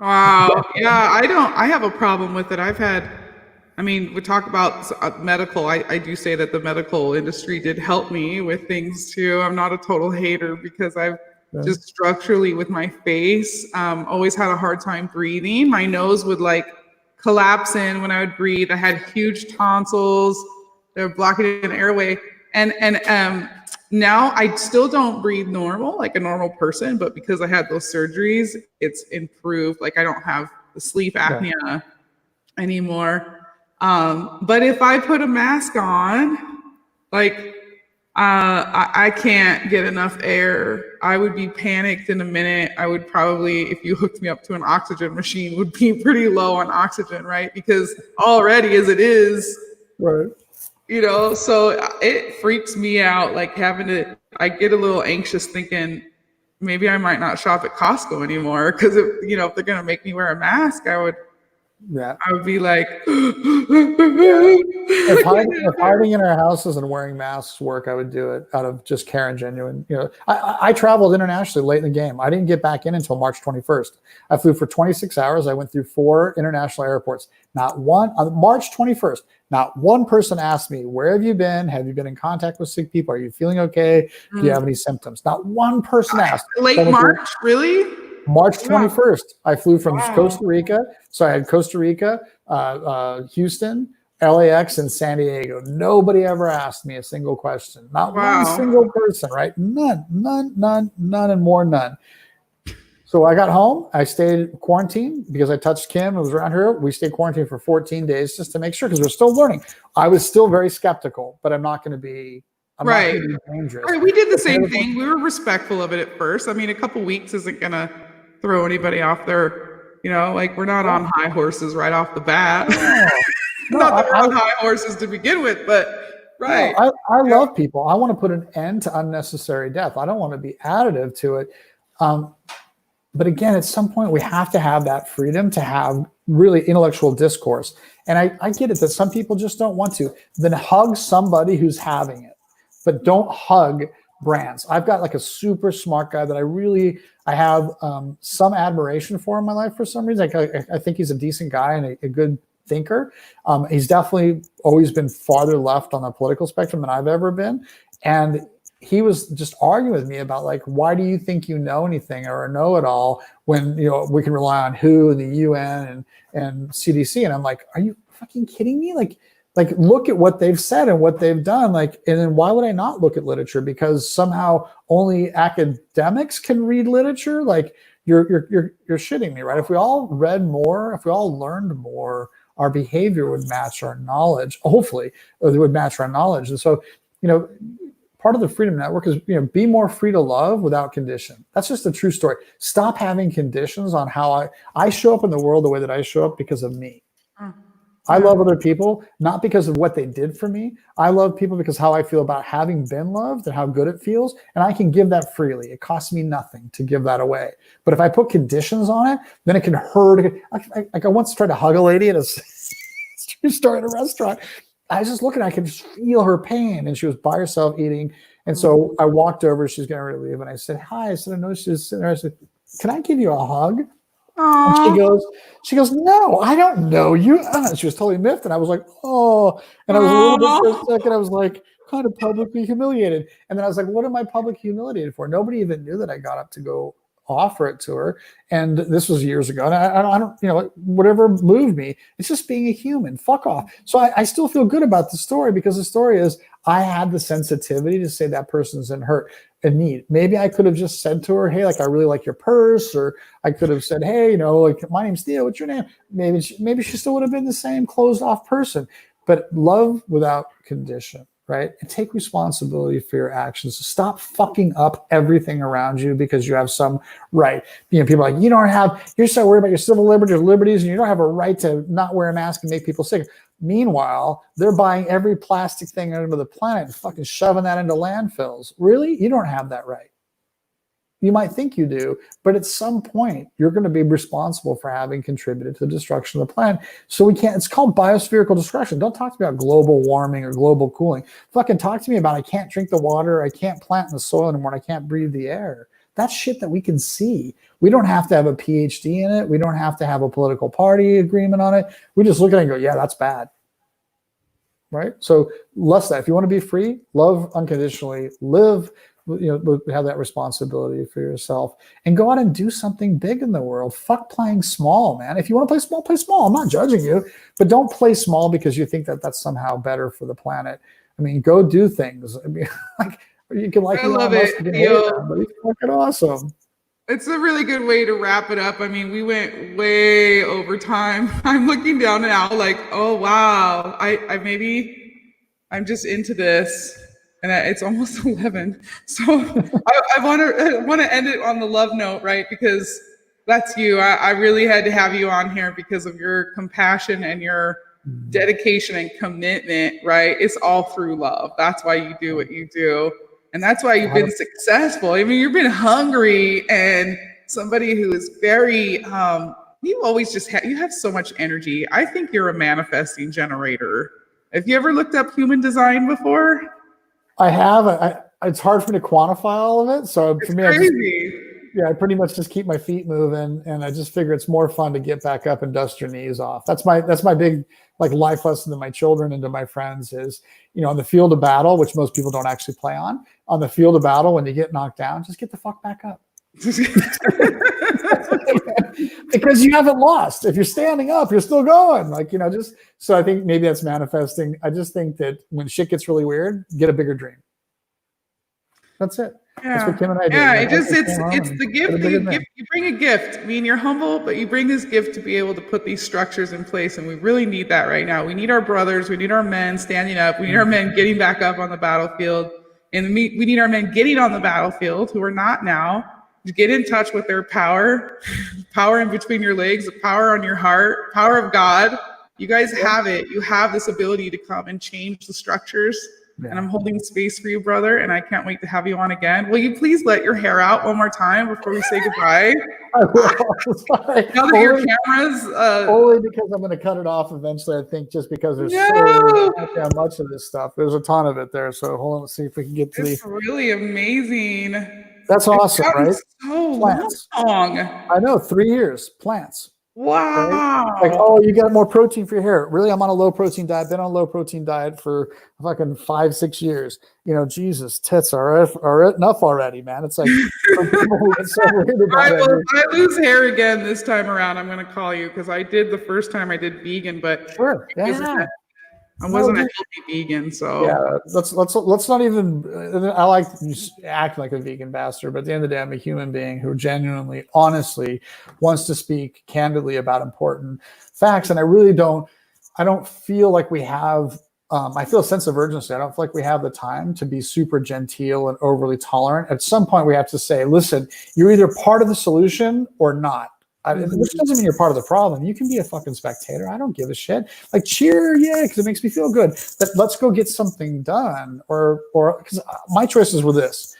Wow. Yeah, I have a problem with it. We talk about medical. I do say that the medical industry did help me with things too. I'm not a total hater because I've just structurally with my face, always had a hard time breathing. My nose would collapse in when I would breathe. I had huge tonsils. They're blocking an airway. And now I still don't breathe normal, like a normal person, but because I had those surgeries, it's improved. I don't have the sleep apnea anymore. But if I put a mask on, I can't get enough air. I would be panicked in a minute. I would probably, if you hooked me up to an oxygen machine, would be pretty low on oxygen, right? Because already as it is, right. So it freaks me out, I get a little anxious thinking maybe I might not shop at Costco anymore because if they're going to make me wear a mask, I would be like, if hiding in our houses and wearing masks work, I would do it out of just care and genuine. I traveled internationally late in the game. I didn't get back in until March 21st. I flew for 26 hours. I went through 4 international airports. Not one on March 21st. Not one person asked me, where have you been? Have you been in contact with sick people? Are you feeling okay? Do you have any symptoms? Not one person asked. Late March, really? March 21st, I flew from Costa Rica. So I had Costa Rica, Houston, LAX, and San Diego. Nobody ever asked me a single question. Not one single person, right? None, and more none. So I got home. I stayed quarantined because I touched Kim. It was around her. We stayed quarantined for 14 days just to make sure because we're still learning. I was still very skeptical, but I'm not going to be dangerous. Right. We did the same thing. We were respectful of it at first. A couple weeks isn't going to throw anybody off their, we're not on high horses right off the bat. Not that we're on high horses to begin with, but right. No, I love people. I want to put an end to unnecessary death. I don't want to be additive to it. But again, at some point, we have to have that freedom to have really intellectual discourse. And I get it that some people just don't want to. Then hug somebody who's having it, but don't hug brands. I've got a super smart guy that I have some admiration for in my life for some reason. I think he's a decent guy and a good thinker. He's definitely always been farther left on the political spectrum than I've ever been. And he was just arguing with me about why do you think you know anything or know it all when we can rely on WHO and the UN and CDC? And I'm like, are you fucking kidding me? Like, look at what they've said and what they've done. Like, and then why would I not look at literature? Because somehow only academics can read literature? Like, you're shitting me, right? If we all read more, if we all learned more, our behavior would match our knowledge. Hopefully, it would match our knowledge. And so, part of the Freedom Network is, be more free to love without condition. That's just a true story. Stop having conditions on how I show up in the world the way that I show up because of me. I love other people, not because of what they did for me. I love people because how I feel about having been loved and how good it feels. And I can give that freely. It costs me nothing to give that away. But if I put conditions on it, then it can hurt. Like I once tried to hug a lady at a store at a restaurant. I was just looking, I could just feel her pain. And she was by herself eating. And so I walked over, she's getting ready to leave. And I said, hi. I said, I know she's sitting there. I said, can I give you a hug? And she goes, no, I don't know you. She was totally miffed. And I was like, oh, and I was a little bit for a second. I was like, kind of publicly humiliated. And then I was like, what am I public humiliated for? Nobody even knew that I got up to go offer it to her. And this was years ago. And I don't, whatever moved me, it's just being a human. Fuck off. So I still feel good about the story because the story is I had the sensitivity to say that person's in need. Maybe I could have just said to her, hey, like, I really like your purse. Or I could have said, hey, like, my name's Theo, what's your name? Maybe she still would have been the same closed off person. But love without condition, right? And take responsibility for your actions. Stop fucking up everything around you because you have some right. People are like, you're so worried about your civil liberties, and you don't have a right to not wear a mask and make people sick. Meanwhile, they're buying every plastic thing under the planet and fucking shoving that into landfills. Really? You don't have that right. You might think you do, but at some point, you're going to be responsible for having contributed to the destruction of the planet. So it's called biospherical destruction. Don't talk to me about global warming or global cooling. Fucking talk to me about I can't drink the water, I can't plant in the soil anymore, and I can't breathe the air. That's shit that we can see. We don't have to have a PhD in it. We don't have to have a political party agreement on it. We just look at it and go, yeah, that's bad. Right? So less that. If you want to be free, love unconditionally, live, have that responsibility for yourself and go out and do something big in the world. Fuck playing small, man. If you want to play small, play small. I'm not judging you, but don't play small because you think that that's somehow better for the planet. I mean, go do things. I mean, like, you can like, I love it, Theo. But it's fucking awesome. It's a really good way to wrap it up. I mean, we went way over time. I'm looking down now like, oh, wow. I'm just into this. And it's almost 11. So I want to end it on the love note, right? Because that's you. I really had to have you on here because of your compassion and your dedication and commitment, right? It's all through love. That's why you do what you do. And that's why you've been successful. I mean, you've been hungry and somebody who is very, you always just you have so much energy. I think you're a manifesting generator. Have you ever looked up human design before? I have. It's hard for me to quantify all of it. So for me, I pretty much just keep my feet moving, and I just figure it's more fun to get back up and dust your knees off. That's my big life lesson to my children and to my friends is, on the field of battle, which most people don't actually play on the field of battle, when you get knocked down, just get the fuck back up. Because you haven't lost. If you're standing up, you're still going. So I think maybe that's manifesting. I just think that when shit gets really weird, get a bigger dream. That's it. Yeah. That's what Kim and I do. Yeah, it's the gift that you give. You bring a gift. I mean, you're humble, but you bring this gift to be able to put these structures in place, and we really need that right now. We need our brothers. We need our men standing up. We need our men getting back up on the battlefield, and we need our men getting on the battlefield who are not now. To get in touch with their power in between your legs, the power on your heart, power of God. You guys have it. You have this ability to come and change the structures. Yeah. And I'm holding space for you, brother, and I can't wait to have you on again. Will you please let your hair out one more time before we say goodbye? I will. Sorry. Now that your cameras... only because I'm going to cut it off eventually, I think, just because there's so much of this stuff. There's a ton of it there, so hold on, let's see if we can get to It's really amazing. That's awesome, right? So plants. Long. I know, 3 years, plants. Wow. Right? Oh, you got more protein for your hair. Really, I'm on a low protein diet. Been on a low protein diet for fucking 5-6 years. Jesus, tits are enough already, man. It's like for people who get so worried about it. If I lose hair again this time around, I'm going to call you because I did the first time I did vegan, but sure, yeah. I wasn't a No, healthy vegan, so yeah, let's not even. I like acting like a vegan bastard, but at the end of the day, I'm a human being who genuinely, honestly, wants to speak candidly about important facts, and I really don't. I don't feel like we have. I feel a sense of urgency. I don't feel like we have the time to be super genteel and overly tolerant. At some point, we have to say, "Listen, you're either part of the solution or not." Which doesn't mean you're part of the problem. You can be a fucking spectator. I don't give a shit. Like cheer, yeah, because it makes me feel good. But let's go get something done. Or because my choices were this: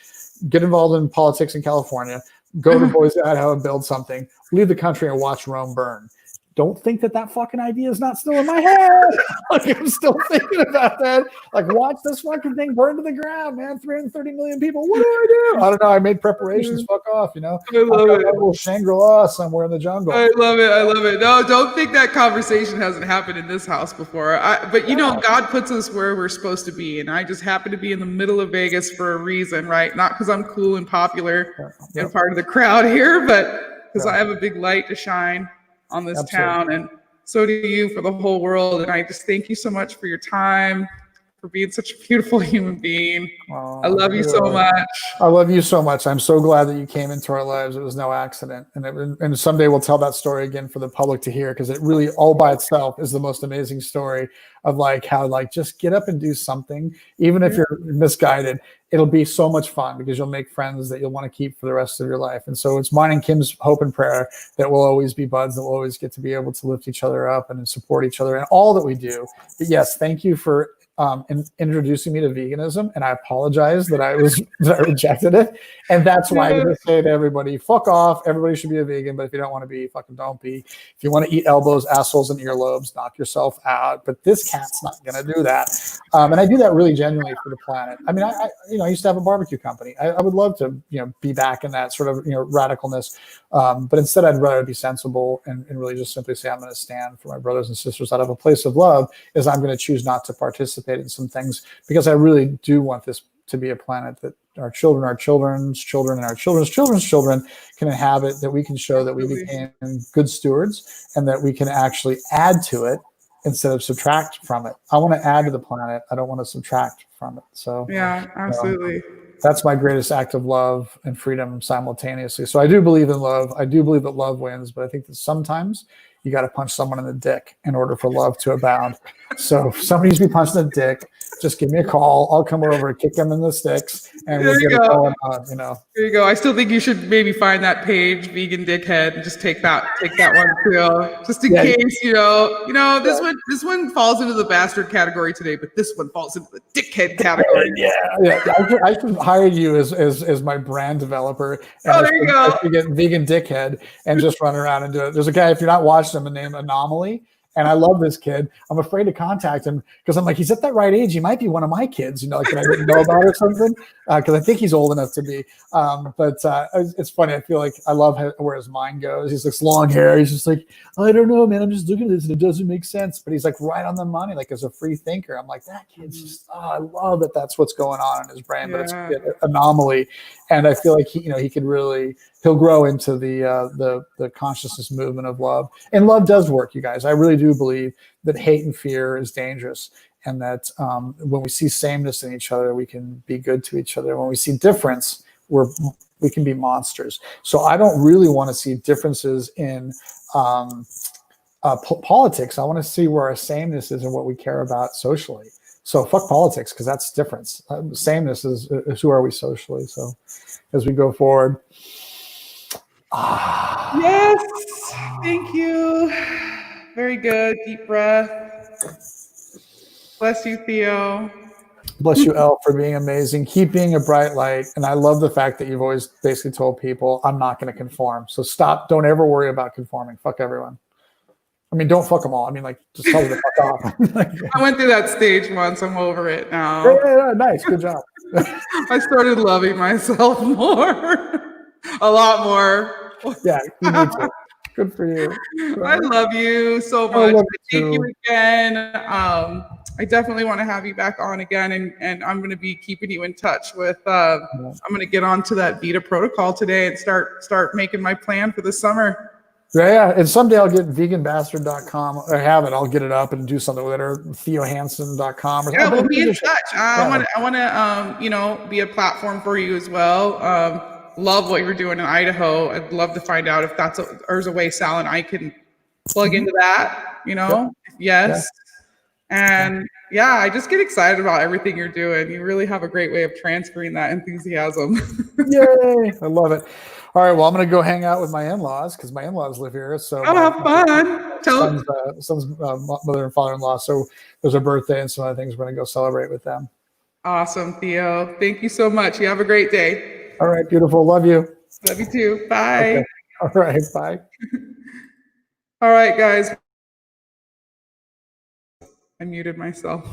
get involved in politics in California, go to Boise, Idaho, and build something. Leave the country and watch Rome burn. Don't think that fucking idea is not still in my head. Like I'm still thinking about that. Like watch this fucking thing burn to the ground, man. 330 million people. What do? I don't know. I made preparations. Fuck off, you know. I love it. A little Shangri-La somewhere in the jungle. I love it. I love it. No, don't think that conversation hasn't happened in this house before. But you know, God puts us where we're supposed to be, and I just happen to be in the middle of Vegas for a reason, right? Not because I'm cool and popular and part of the crowd here, but because I have a big light to shine on this town, and so do you for the whole world. And I just thank you so much for your time, for being such a beautiful human being. I love you so much. I love you so much. I'm so glad that you came into our lives. It was no accident. And someday we'll tell that story again for the public to hear, because it really all by itself is the most amazing story of like how like just get up and do something. Even if you're misguided, it'll be so much fun because you'll make friends that you'll want to keep for the rest of your life. And so it's mine and Kim's hope and prayer that we'll always be buds, that we'll always get to be able to lift each other up and support each other in all that we do. But yes, thank you for introducing me to veganism, and I apologize that I rejected it. And that's why I just say to everybody, fuck off. Everybody should be a vegan, but if you don't want to be, fucking don't be. If you want to eat elbows, assholes, and earlobes, knock yourself out. But this cat's not gonna do that. And I do that really genuinely for the planet. I mean, I used to have a barbecue company. I would love to, be back in that sort of, radicalness. But instead, I'd rather be sensible and really just simply say, I'm going to stand for my brothers and sisters out of a place of love, is I'm going to choose not to participate in some things, because I really do want this to be a planet that our children, our children's children, and our children's children's children can inhabit, that we can show that we became good stewards, and that we can actually add to it instead of subtract from it. I want to add to the planet. I don't want to subtract from it. So yeah, absolutely. That's my greatest act of love and freedom simultaneously. So I do believe in love. I do believe that love wins, but I think that sometimes you got to punch someone in the dick in order for love to abound. So if somebody needs to be punched in the dick, just give me a call. I'll come over, kick them in the sticks, and we'll get it going on, There you go. I still think you should maybe find that page, Vegan Dickhead, and just take that one too, just in case, this one falls into the bastard category today, but this one falls into the dickhead category. Yeah. I should hire you as my brand developer. And there you go. I should get Vegan Dickhead and just run around and do it. There's a guy, if you're not watching him, named Anomaly. And I love this kid. I'm afraid to contact him because I'm like, he's at that right age. He might be one of my kids, that I didn't know about or something. Because I think he's old enough to be. But it's funny. I feel like I love where his mind goes. He's like long hair. He's just like, I don't know, man. I'm just looking at this and it doesn't make sense. But he's like right on the money, like as a free thinker. I'm like, that kid's just, I love that that's what's going on in his brain. But it's an anomaly. And I feel like he could really, he'll grow into the consciousness movement of love. And love does work, you guys. I really do believe that hate and fear is dangerous, and that when we see sameness in each other, we can be good to each other. When we see difference, we can be monsters. So I don't really want to see differences in politics. I want to see where our sameness is and what we care about socially. So fuck politics, because that's difference. Sameness is who are we socially. So as we go forward. Yes, thank you. Very good. Deep breath. Bless you, Theo. Bless you, Elle, for being amazing. Keep being a bright light. And I love the fact that you've always basically told people, I'm not going to conform. So stop. Don't ever worry about conforming. Fuck everyone. I mean, don't fuck them all. I mean, like, just tell them to fuck off. I went through that stage once. I'm over it now. Yeah, nice. Good job. I started loving myself more. A lot more. Yeah, you need to. Good for you. I love you so much. Thank you again. I definitely want to have you back on again, and I'm going to be keeping you in touch with. I'm going to get onto that Vita protocol today and start making my plan for the summer. Yeah. And someday I'll get veganbastard.com. I have it. I'll get it up and do something with it, or theohanson.com. Or Yeah, something. we'll be in touch. I Yeah. want to, be a platform for you as well. Love what you're doing in Idaho. I'd love to find out if there's a way Sal and I can plug into that. Yep. Yes. And yeah, I just get excited about everything you're doing. You really have a great way of transferring that enthusiasm. Yay. I love it. All right. Well, I'm going to go hang out with my in-laws because my in-laws live here. So Oh, have fun. son's mother and father-in-law. So there's a birthday and some other things we're going to go celebrate with them. Awesome, Theo. Thank you so much. You have a great day. All right. Beautiful. Love you. Love you too. Bye. Okay. All right. Bye. All right, guys. I muted myself.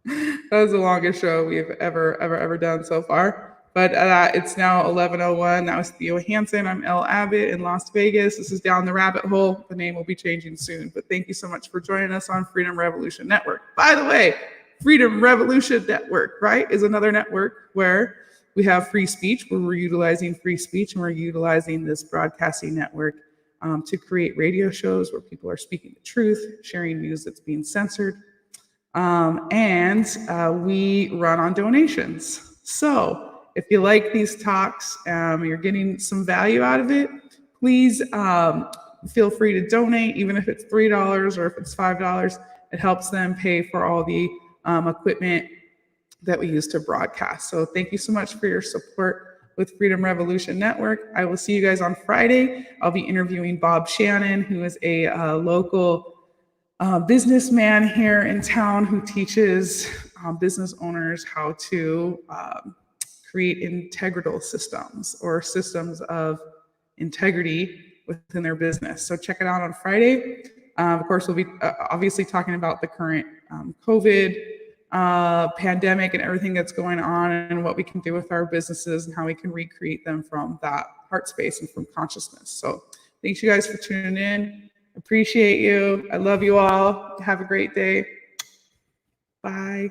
That was the longest show we've ever done so far. But it's now 11:01. That was Theo Hanson. I'm Elle Abbott in Las Vegas. This is Down the Rabbit Hole. The name will be changing soon. But thank you so much for joining us on Freedom Revolution Network. By the way, Freedom Revolution Network, right, is another network where we have free speech, where we're utilizing free speech, and we're utilizing this broadcasting network to create radio shows where people are speaking the truth, sharing news that's being censored. And we run on donations. So if you like these talks, you're getting some value out of it, please feel free to donate, even if it's $3 or if it's $5. It helps them pay for all the equipment that we use to broadcast. So thank you so much for your support with Freedom Revolution Network. I will see you guys on Friday. I'll be interviewing Bob Shannon, who is a local businessman here in town who teaches business owners how to create integral systems or systems of integrity within their business. So check it out on Friday. Of course, we'll be obviously talking about the current COVID pandemic and everything that's going on and what we can do with our businesses and how we can recreate them from that heart space and from consciousness. So thanks you guys for tuning in. Appreciate you. I love you all. Have a great day. Bye.